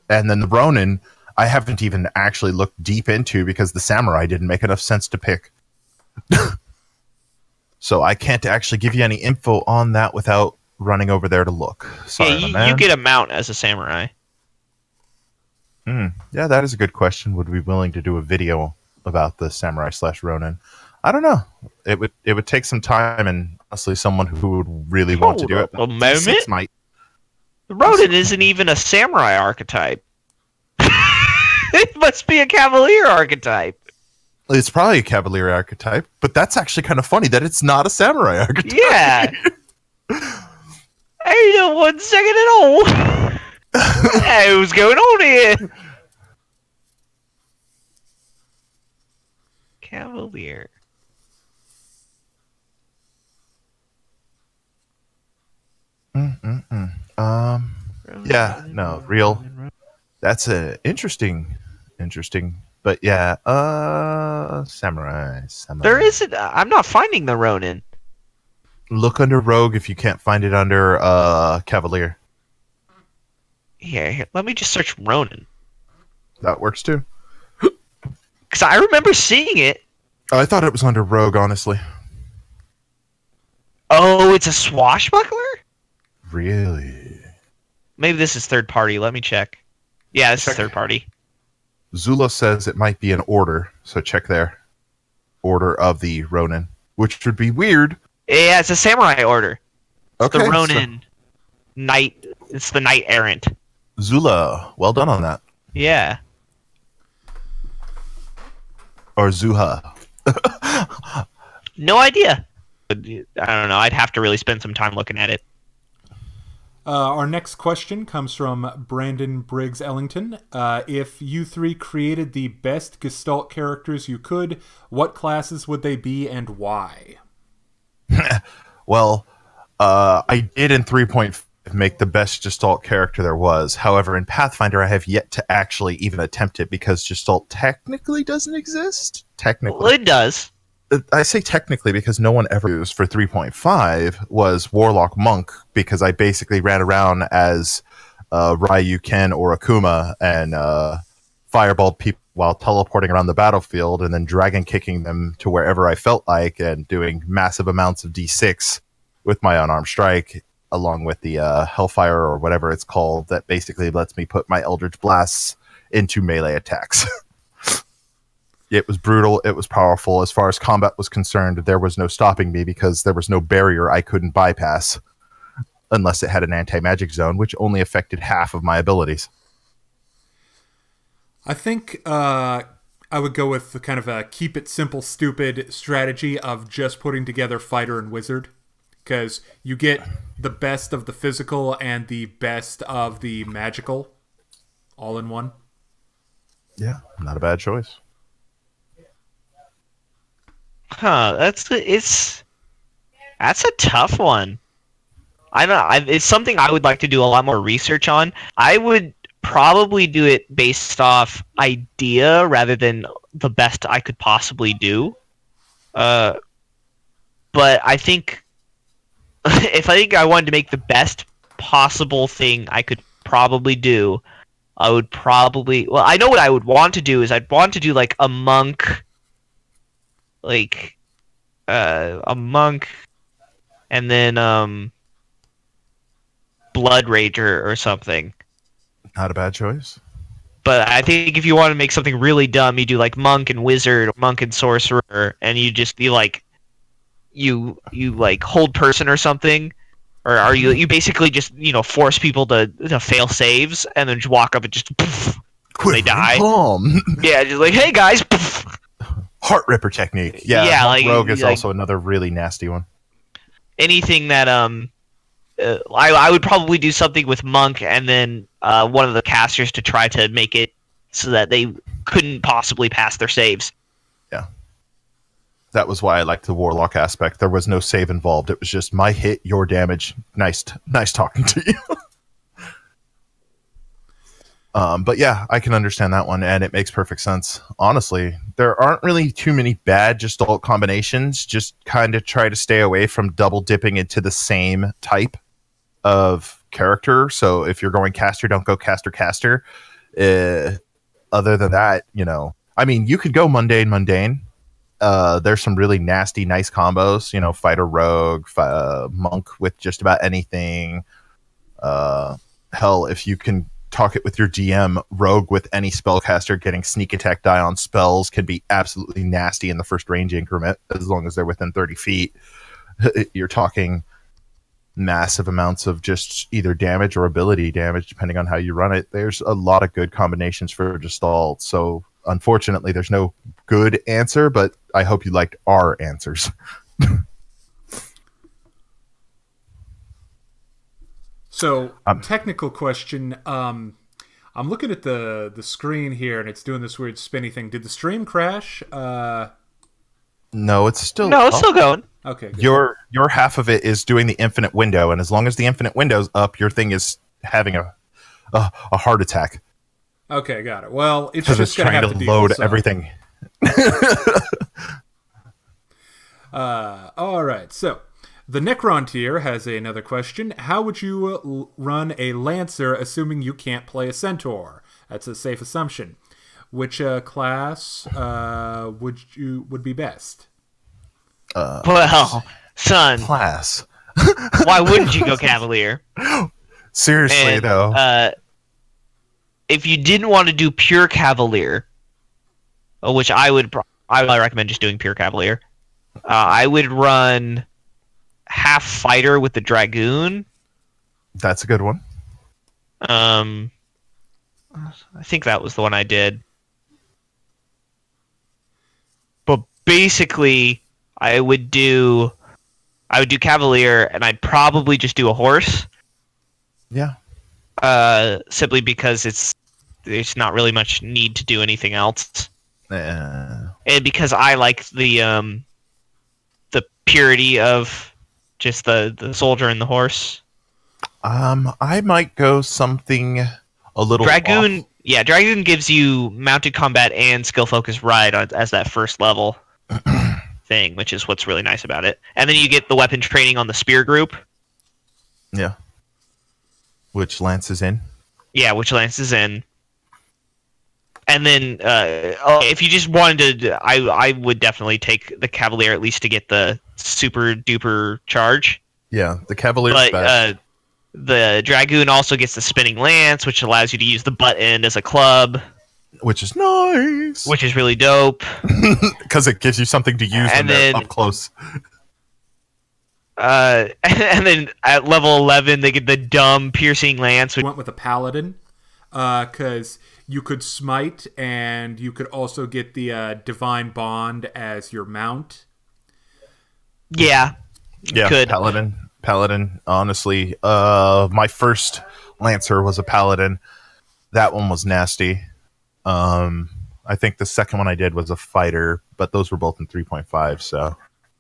And then the Ronin, I haven't even actually looked deep into because the samurai didn't make enough sense to pick. So I can't actually give you any info on that without running over there to look. Sorry, Yeah, my man. you get a mount as a samurai. Yeah, that is a good question. Would we be willing to do a video about the samurai / Ronin? I don't know. It would take some time, and honestly, someone who would really want to do it. A moment? D6 might. The Ronin isn't even a samurai archetype. It must be a cavalier archetype. It's probably a cavalier archetype, but that's actually kind of funny that it's not a samurai archetype. Yeah. Ain't no 1 second at all. Hey, what's going on here? Cavalier. Yeah, no, real. That's a interesting, but yeah, samurai. There isn't. I'm not finding the Ronin. Look under rogue if you can't find it under cavalier. Here, let me just search Ronin. That works too. Because I remember seeing it. I thought it was under rogue, honestly. Oh, it's a swashbuckler? Really? Maybe this is third party. Let me check. Yeah, this is third party. Zula says it might be an order, so check there. Order of the Ronin, which would be weird. Yeah, it's a samurai order. It's Okay, the Ronin knight. It's the knight errant. Zula, well done on that. Yeah. Or Zuha. No idea. I don't know. I'd have to really spend some time looking at it. Our next question comes from Brandon Briggs Ellington. If you three created the best Gestalt characters you could, what classes would they be and why? Well, I did in 3.5 make the best Gestalt character there was. However, in Pathfinder, I have yet to actually even attempt it because Gestalt technically doesn't exist. Technically. Well, it does. I say technically because no one ever used for 3.5 was Warlock Monk because I basically ran around as Ryu, Ken, or Akuma and fireballed people while teleporting around the battlefield and then dragon kicking them to wherever I felt like and doing massive amounts of D6 with my unarmed strike along with the Hellfire or whatever it's called that basically lets me put my Eldritch Blasts into melee attacks. It was brutal. It was powerful. As far as combat was concerned, there was no stopping me because there was no barrier I couldn't bypass unless it had an anti-magic zone, which only affected half of my abilities. I think I would go with the kind of a keep it simple, stupid strategy of just putting together fighter and wizard. Because you get the best of the physical and the best of the magical all in one. Yeah, not a bad choice. Huh? That's a tough one. I don't. It's something I would like to do a lot more research on. I would probably do it based off idea rather than the best I could possibly do. But I think if I wanted to make the best possible thing I could probably do, I would probably. Well, I know what I would want to do is I'd want to do like a monk. Like a monk and then Blood Rager or something. Not a bad choice. But I think if you want to make something really dumb, you do like monk and wizard, or monk and sorcerer, and you just be like you like hold person or something. Or are you basically just, force people to fail saves and then just walk up and just poof, they die. Palm. Yeah, just like, hey guys, poof. Heart Ripper technique. Yeah, like Rogue is like, also another really nasty one. Anything that I would probably do something with monk and then one of the casters to try to make it so that they couldn't possibly pass their saves. Yeah. That was why I liked the warlock aspect. There was no save involved. It was just my hit, your damage. Nice talking to you. But yeah, I can understand that one, and it makes perfect sense. Honestly, there aren't really too many bad Gestalt combinations. Just kind of try to stay away from double dipping into the same type of character. So if you're going caster, don't go caster. Other than that, I mean, you could go mundane. There's some really nasty, nice combos. Fighter rogue, monk with just about anything. Hell, if you can talk it with your DM, rogue with any spellcaster getting sneak attack die on spells can be absolutely nasty in the first range increment, as long as they're within 30 feet. You're talking massive amounts of just either damage or ability damage, depending on how you run it. There's a lot of good combinations for Gestalt, so unfortunately there's no good answer, but I hope you liked our answers. So, technical question. I'm looking at the screen here, and it's doing this weird spinny thing. Did the stream crash? No, it's still still going. Okay. Good. Your half of it is doing the infinite window, and as long as the infinite window's up, your thing is having a heart attack. Okay, got it. Well, it's because just it's gonna trying have to to load deal, everything. All right. So, the Necron tier has another question. How would you run a Lancer, assuming you can't play a Centaur? That's a safe assumption. Which class would be best? Well, son, Class. why wouldn't you go Cavalier? Seriously, though. If you didn't want to do pure Cavalier, which I would recommend just doing pure Cavalier, I would run half fighter with the Dragoon. That's a good one. I think that was the one I did. But basically, I would do Cavalier, and I'd probably just do a horse. Yeah. Simply because there's not really much need to do anything else. And because I like the purity of just the soldier and the horse. I might go something a little Dragoon. off. Yeah, Dragoon gives you mounted combat and skill focus ride as that first level thing, which is what's really nice about it. And then you get the weapon training on the spear group. Yeah. Which Lance is in. Yeah, which Lance is in. And then, if you just wanted to, I would definitely take the Cavalier at least to get the super duper charge. Yeah, the Cavalier's best. The Dragoon also gets the spinning lance, which allows you to use the butt end as a club, which is nice. Which is really dope because it gives you something to use when they're up close. And then at level 11, they get the dumb piercing lance. Went with a paladin, because you could smite, and you could also get the divine bond as your mount. Yeah, could. Paladin. Honestly, my first Lancer was a paladin. That one was nasty. I think the second one I did was a fighter, but those were both in 3.5. So,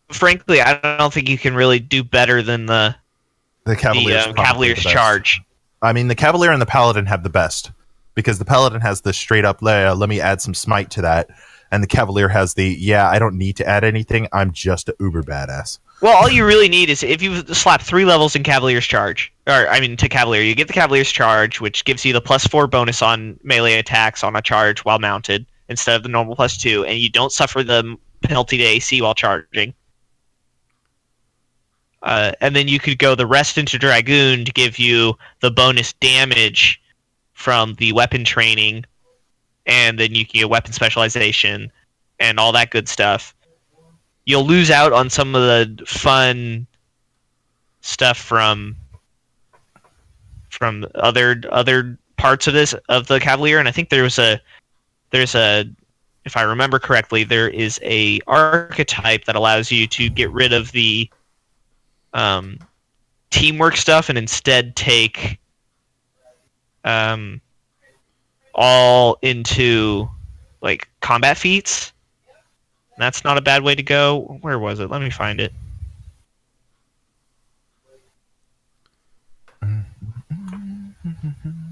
frankly, I don't think you can really do better than the Cavalier's charge. I mean, the Cavalier and the Paladin have the best, because the Paladin has the straight up let me add some smite to that, and the Cavalier has the I don't need to add anything. I'm just a uber badass. Well, all you really need is if you slap 3 levels in Cavalier's charge, to Cavalier, you get the Cavalier's charge, which gives you the +4 bonus on melee attacks on a charge while mounted instead of the normal +2, and you don't suffer the penalty to AC while charging. And then you could go the rest into Dragoon to give you the bonus damage from the weapon training, and then you can get weapon specialization and all that good stuff. You'll lose out on some of the fun stuff from other parts of the Cavalier, and I think there's a if I remember correctly, there is a archetype that allows you to get rid of the teamwork stuff and instead take all into like combat feats. That's not a bad way to go. Where was it? Let me find it.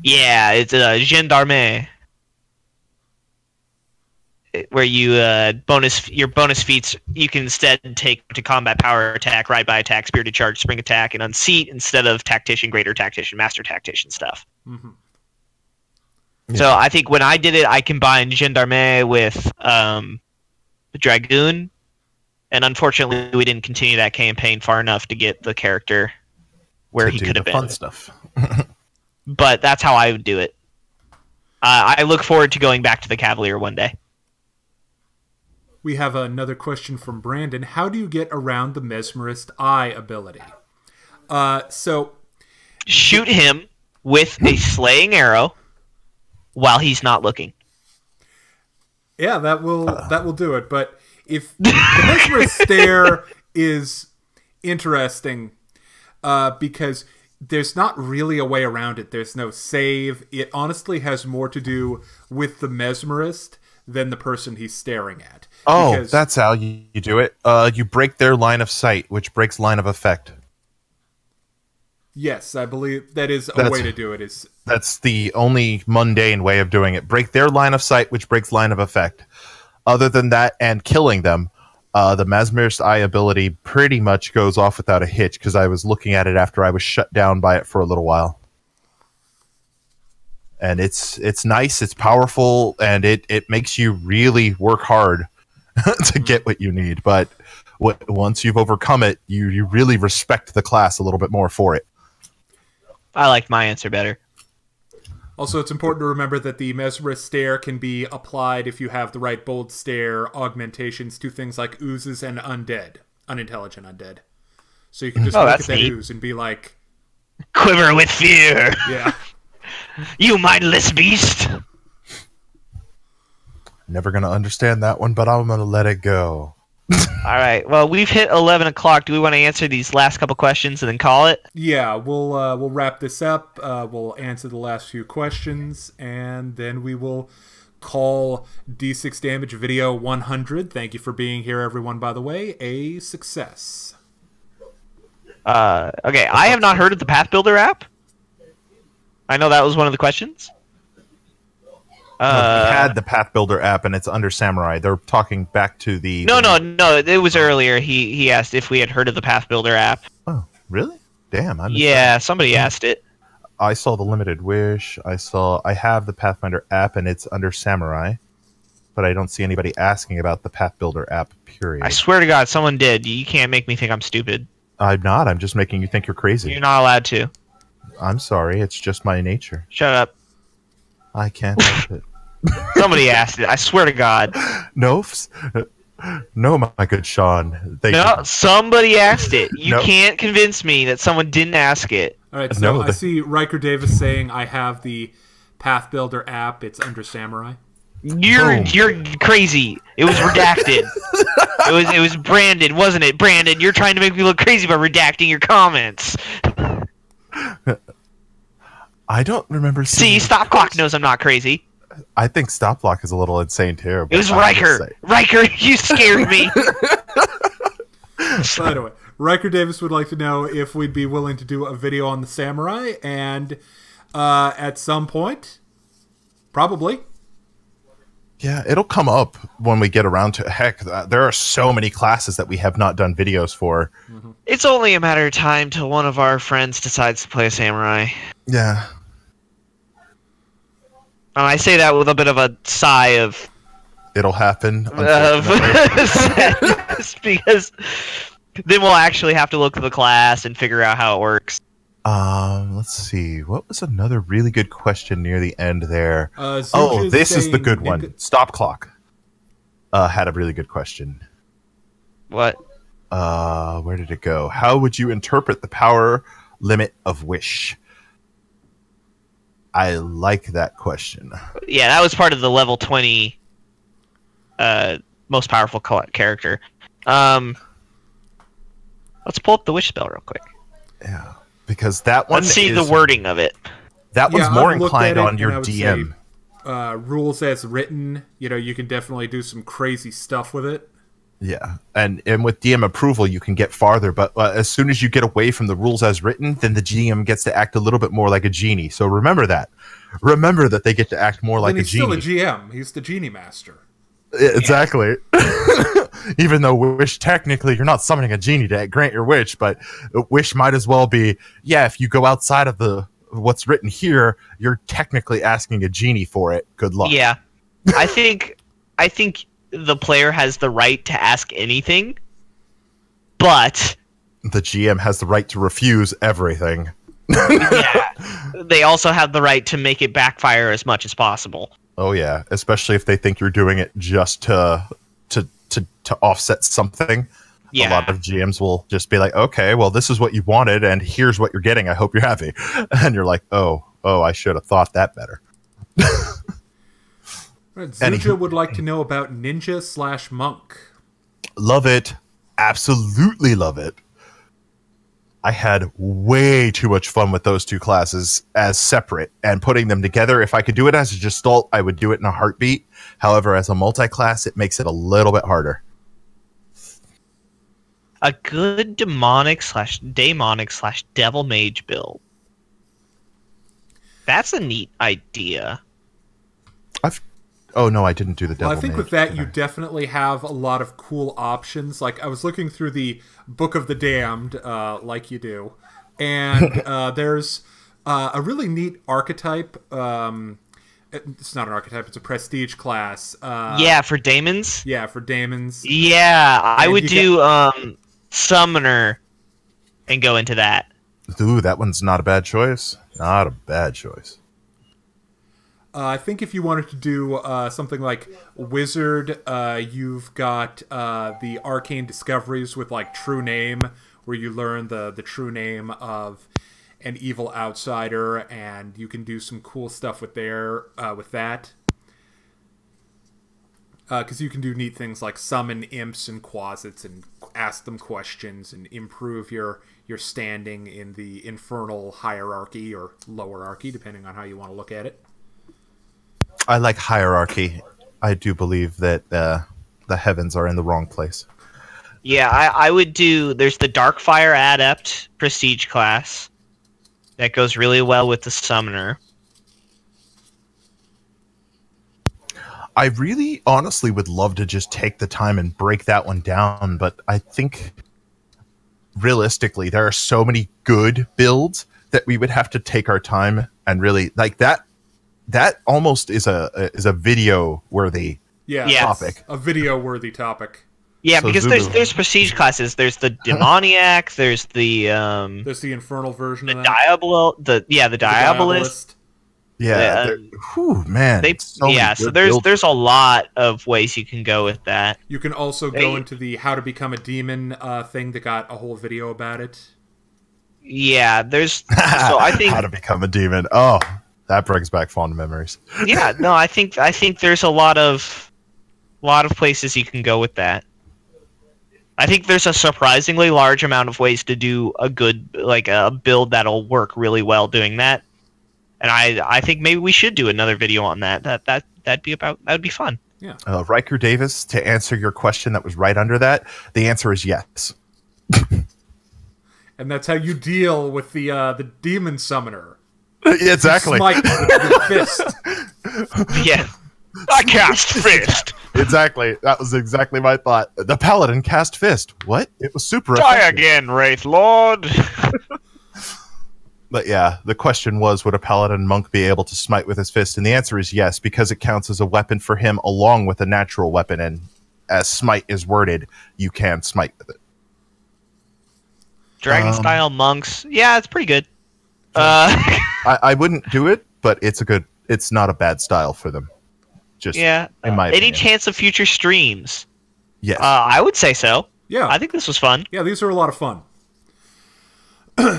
Yeah, it's a gendarme, where you your bonus feats you can instead take to combat, power attack, ride by attack, spirited charge, spring attack, and unseat instead of tactician, greater tactician, master tactician stuff. Mm-hmm. Yeah. So I think when I did it, I combined gendarme with the dragoon, and unfortunately, we didn't continue that campaign far enough to get the character where he could have been. Fun stuff. But that's how I would do it. I look forward to going back to the Cavalier one day. We have another question from Brandon. How do you get around the Mesmerist Eye ability? So shoot him with a slaying arrow while he's not looking. Yeah, that will do it. But if the Mesmerist stare is interesting, because there's not really a way around it. There's no save. It honestly has more to do with the mesmerist than the person he's staring at. Oh, Because- that's how you do it. You break their line of sight, which breaks line of effect. Yes, I believe that is a way to do it. That's the only mundane way of doing it. Break their line of sight, which breaks line of effect. Other than that, and killing them, the Mesmerist Eye ability pretty much goes off without a hitch, because I was looking at it after I was shut down by it for a little while. And it's nice, it's powerful, and it makes you really work hard to get what you need. But once you've overcome it, you really respect the class a little bit more for it. I liked my answer better. Also, it's important to remember that the mesmerist stare can be applied if you have the right bold stare augmentations to things like oozes and undead, unintelligent undead. So you can just look at that neat. ooze and be like, Quiver with fear, yeah. you mindless beast. Never going to understand that one, but I'm going to let it go. All right. Well, we've hit 11 o'clock. Do we want to answer these last couple questions and then call it? Yeah, we'll wrap this up. We'll answer the last few questions, and then we will call D6 Damage Video 100. Thank you for being here, everyone, by the way. A success. Okay. I have not heard of the Path Builder app. I know that was one of the questions. We had the Path Builder app, and it's under Samurai. They're talking back to the... No. It was earlier. He asked if we had heard of the Path Builder app. Oh, really? Damn. I missed Yeah, that. somebody asked it. I saw the Limited Wish. I have the Pathfinder app, and it's under Samurai. But I don't see anybody asking about the Path Builder app, period. I swear to God, someone did. You can't make me think I'm stupid. I'm not. I'm just making you think you're crazy. You're not allowed to. I'm sorry. It's just my nature. Shut up. I can't help it. Somebody asked it. I swear to God. No, no, my good Sean. Thank No, you. somebody asked it. You No. can't convince me that someone didn't ask it. All right, so No, I see Riker Davis saying I have the Path Builder app. It's under Samurai. You're crazy. It was redacted. it was branded, wasn't it? Brandon, you're trying to make me look crazy by redacting your comments. I don't remember See, seeing... Stop Clock knows I'm not crazy. I think Stop Block is a little insane too. It was but I have to Riker. say- Riker, you scared me. By the way, Riker Davis would like to know if we'd be willing to do a video on the Samurai, and at some point, probably. Yeah, it'll come up when we get around to... Heck, there are so many classes that we have not done videos for. It's only a matter of time till one of our friends decides to play a samurai. Yeah. And I say that with a bit of a sigh of It'll happen. unfortunately. sadness, because then we'll actually have to look at the class and figure out how it works. Let's see. What was another really good question near the end there? Zuch Oh, this is the saying good one. Stop Clock had a really good question. What? Where did it go? How would you interpret the power limit of Wish? I like that question. Yeah, that was part of the level 20 most powerful character. Let's pull up the Wish spell real quick. Yeah. because that one Let's see is, the wording of it. that one's more I've looked at inclined it, on your and I would DM. say, rules as written, you can definitely do some crazy stuff with it. Yeah, and with DM approval, you can get farther. But as soon as you get away from the rules as written, then the GM gets to act a little bit more like a genie. So remember that. Remember that they get to act more like a he's genie. still a GM. He's the genie master. Exactly. Even though wish, technically, you're not summoning a genie to grant your wish, but wish might as well be, if you go outside of what's written here, you're technically asking a genie for it. Good luck. Yeah, I think the player has the right to ask anything, but The GM has the right to refuse everything. they also have the right to make it backfire as much as possible. Oh yeah, especially if they think you're doing it just to offset something. Yeah. A lot of GMs will just be like, okay, well, this is what you wanted, and here's what you're getting. I hope you're happy. And you're like, oh, I should have thought that better. Right, Zuja would like to know about ninja/monk. Love it. Absolutely love it. I had way too much fun with those two classes as separate, and putting them together. If I could do it as a Gestalt, I would do it in a heartbeat. However, as a multi-class, it makes it a little bit harder. A good demonic/devil mage build. That's a neat idea. Oh no, I didn't do the devil. Well, I think mage, with that, did you I? definitely have a lot of cool options. Like, I was looking through the Book of the Damned, like you do, and there's a really neat archetype. It's not an archetype; it's a prestige class. For daemons. Yeah, for daemons. Yeah, I And would you do summoner and go into that. Ooh, that one's not a bad choice. Not a bad choice. I think if you wanted to do something like Wizard, you've got the Arcane Discoveries with like True Name, where you learn the true name of an evil outsider, and you can do some cool stuff with that. Because you can do neat things like summon imps and quasits and ask them questions and improve your standing in the infernal hierarchy or lowerarchy, depending on how you want to look at it. I like hierarchy. I do believe that the heavens are in the wrong place. Yeah, I would do. There's the Darkfire Adept Prestige class that goes really well with the Summoner. I really, honestly, would love to just take the time and break that one down, but I think realistically, there are so many good builds that we would have to take our time and really like that. That almost is a video worthy topic. A video worthy topic. Yeah, So because Zulu. there's prestige classes. There's the demoniac. There's the There's the infernal version the of that. The diabolist. Yeah, whew, man. So many So good there's builds. a lot of ways you can go with that. You can also go into the How to Become a Demon thing that got a whole video about it. Yeah, there's so I think How to Become a Demon. Oh, that brings back fond memories. yeah, no, I think there's a lot of places you can go with that. I think there's a surprisingly large amount of ways to do a good a build that'll work really well doing that. And I think maybe we should do another video on that. That'd be fun. Yeah. Riker Davis, to answer your question that was right under that, the answer is yes. And that's how you deal with the demon summoner. Exactly. Smite with your fist. Yeah. I cast fist. Exactly. That was exactly my thought. The paladin cast fist. What? It was super Die effective. again, Wraith Lord. But yeah, the question was, would a paladin monk be able to smite with his fist? And the answer is yes, because it counts as a weapon for him along with a natural weapon. And as smite is worded, you can smite with it. Dragon style monks. Yeah, it's pretty good. I wouldn't do it, but it's not a bad style for them. Just yeah. in my Any opinion. chance of future streams? Yes. I would say so. Yeah. I think this was fun. Yeah, these are a lot of fun.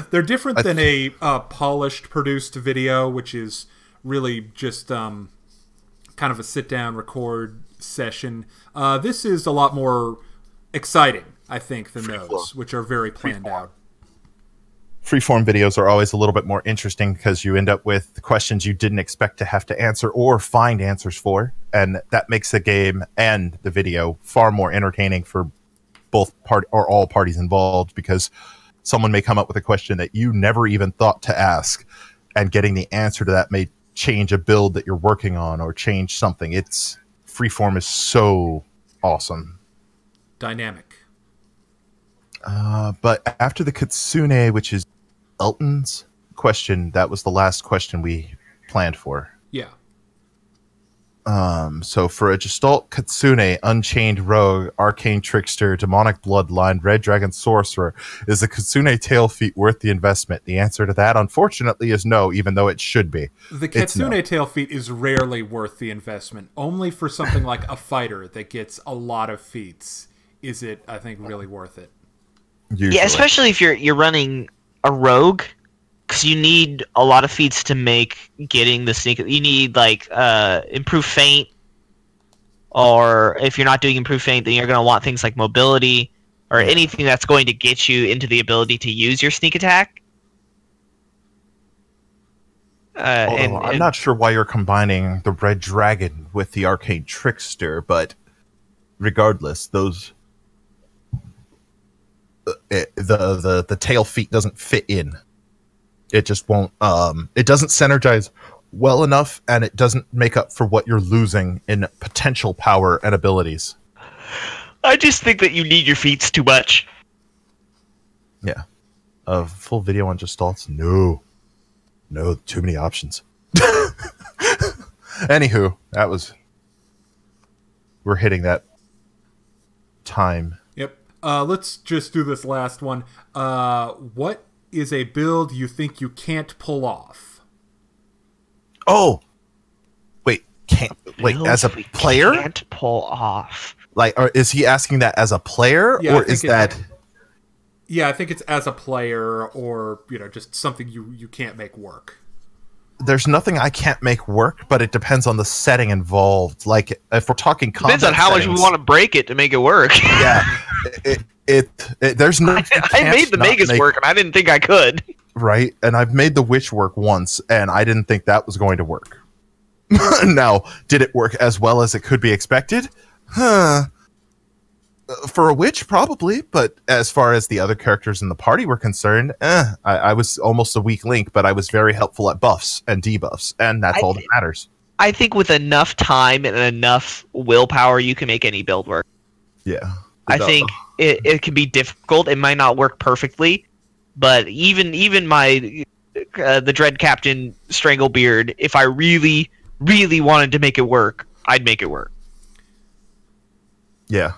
They're different than a polished, produced video, which is really just kind of a sit-down record session. This is a lot more exciting, I think, than those, which are very planned out. freeform videos are always a little bit more interesting because you end up with the questions you didn't expect to have to answer or find answers for, and that makes the game and the video far more entertaining for both or all parties involved, because someone may come up with a question that you never even thought to ask, and getting the answer to that may change a build that you're working on or change something. It's freeform is so awesome. Dynamic. But after the Kitsune, which is Elton's question, that was the last question we planned for. Yeah. So for a Gestalt, Kitsune, Unchained Rogue, Arcane Trickster, Demonic Bloodline, Red Dragon Sorcerer, is the Kitsune tail feat worth the investment? The answer to that, unfortunately, is no, even though it should be. The Kitsune tail feat is rarely worth the investment. Only for something like a fighter that gets a lot of feats is it, I think, really worth it. Usually. Yeah, especially if you're running a rogue, because you need a lot of feats to make getting the sneak. You need like improved feint, or if you're not doing improved feint, then you're going to want things like mobility or anything that's going to get you into the ability to use your sneak attack. I'm not sure why you're combining the Red Dragon with the Arcane Trickster, but regardless, those the tail feat doesn't fit in. It just won't. It doesn't synergize well enough, and it doesn't make up for what you're losing in potential power and abilities. I just think that you need your feats too much. Yeah, a full video on Gestalts? No, too many options. Anywho, we're hitting that time. Yep. Let's just do this last one. What is a build you think you can't pull off? Oh, wait, as a player? Can't pull off. Like, or is he asking that as a player, Yeah, or is that? Yeah, I think it's as a player, or just something you can't make work. There's nothing I can't make work, but it depends on the setting involved. Like, if we're talking combat Depends on how settings, much we want to break it to make it work. Yeah, there's no. I made the Magus work, and I didn't think I could. Right, and I've made the Witch work once, and I didn't think that was going to work. Now, did it work as well as it could be expected? For a Witch, probably, but as far as the other characters in the party were concerned, I was almost a weak link, but I was very helpful at buffs and debuffs, and that's all that matters. I think with enough time and enough willpower, you can make any build work. Yeah. I think it can be difficult. It might not work perfectly, but even my the Dread Captain Stranglebeard, if I really, really wanted to make it work, I'd make it work. Yeah.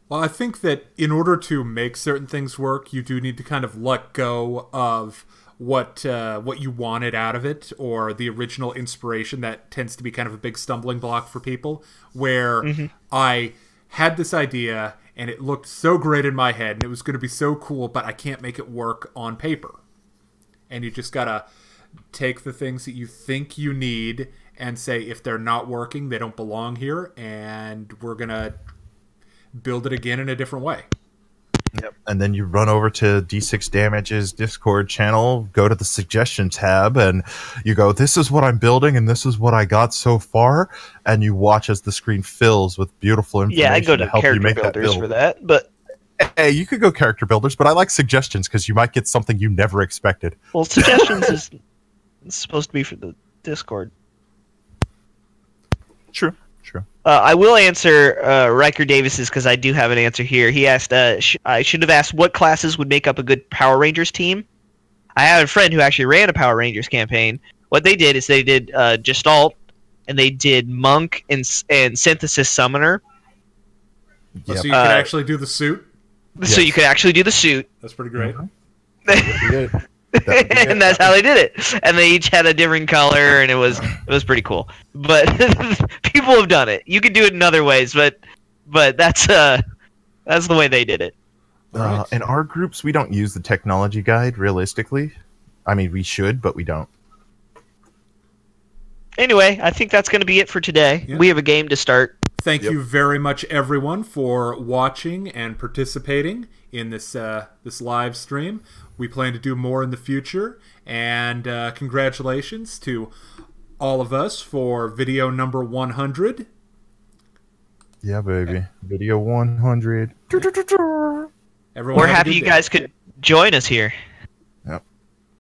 Well, I think that in order to make certain things work, you do need to kind of let go of what you wanted out of it, or the original inspiration. That tends to be kind of a big stumbling block for people, where I had this idea and it looked so great in my head and it was going to be so cool, but I can't make it work on paper. And you just gotta take the things that you think you need and say, if they're not working, they don't belong here, and we're gonna build it again in a different way. Yep. And then you run over to D6Damage's Discord channel, go to the suggestion tab, and you go, this is what I'm building, and this is what I got so far, and you watch as the screen fills with beautiful information. Yeah, I go to help you character make that builders build. for that, but Hey, you could go character builders, but I like suggestions because you might get something you never expected. well, suggestions is supposed to be for the Discord. True. I will answer Riker Davis's, because I do have an answer here. He asked, I should have asked what classes would make up a good Power Rangers team. I have a friend who actually ran a Power Rangers campaign. What they did is they did Gestalt, and they did Monk and Synthesis Summoner. Yep. So you can actually do the suit? So you could actually do the suit. That's pretty great. And that's how they did it. And they each had a different color, and it was pretty cool. But people have done it. You could do it in other ways, but that's the way they did it. Right. In our groups, we don't use the technology guide, realistically. I mean, we should, but we don't. Anyway, I think that's going to be it for today. Yeah. We have a game to start. Thank you very much, everyone, for watching and participating in this this live stream. We plan to do more in the future, and congratulations to all of us for video number 100. Yeah, baby. Video 100. Everyone, We're happy you guys could join us here.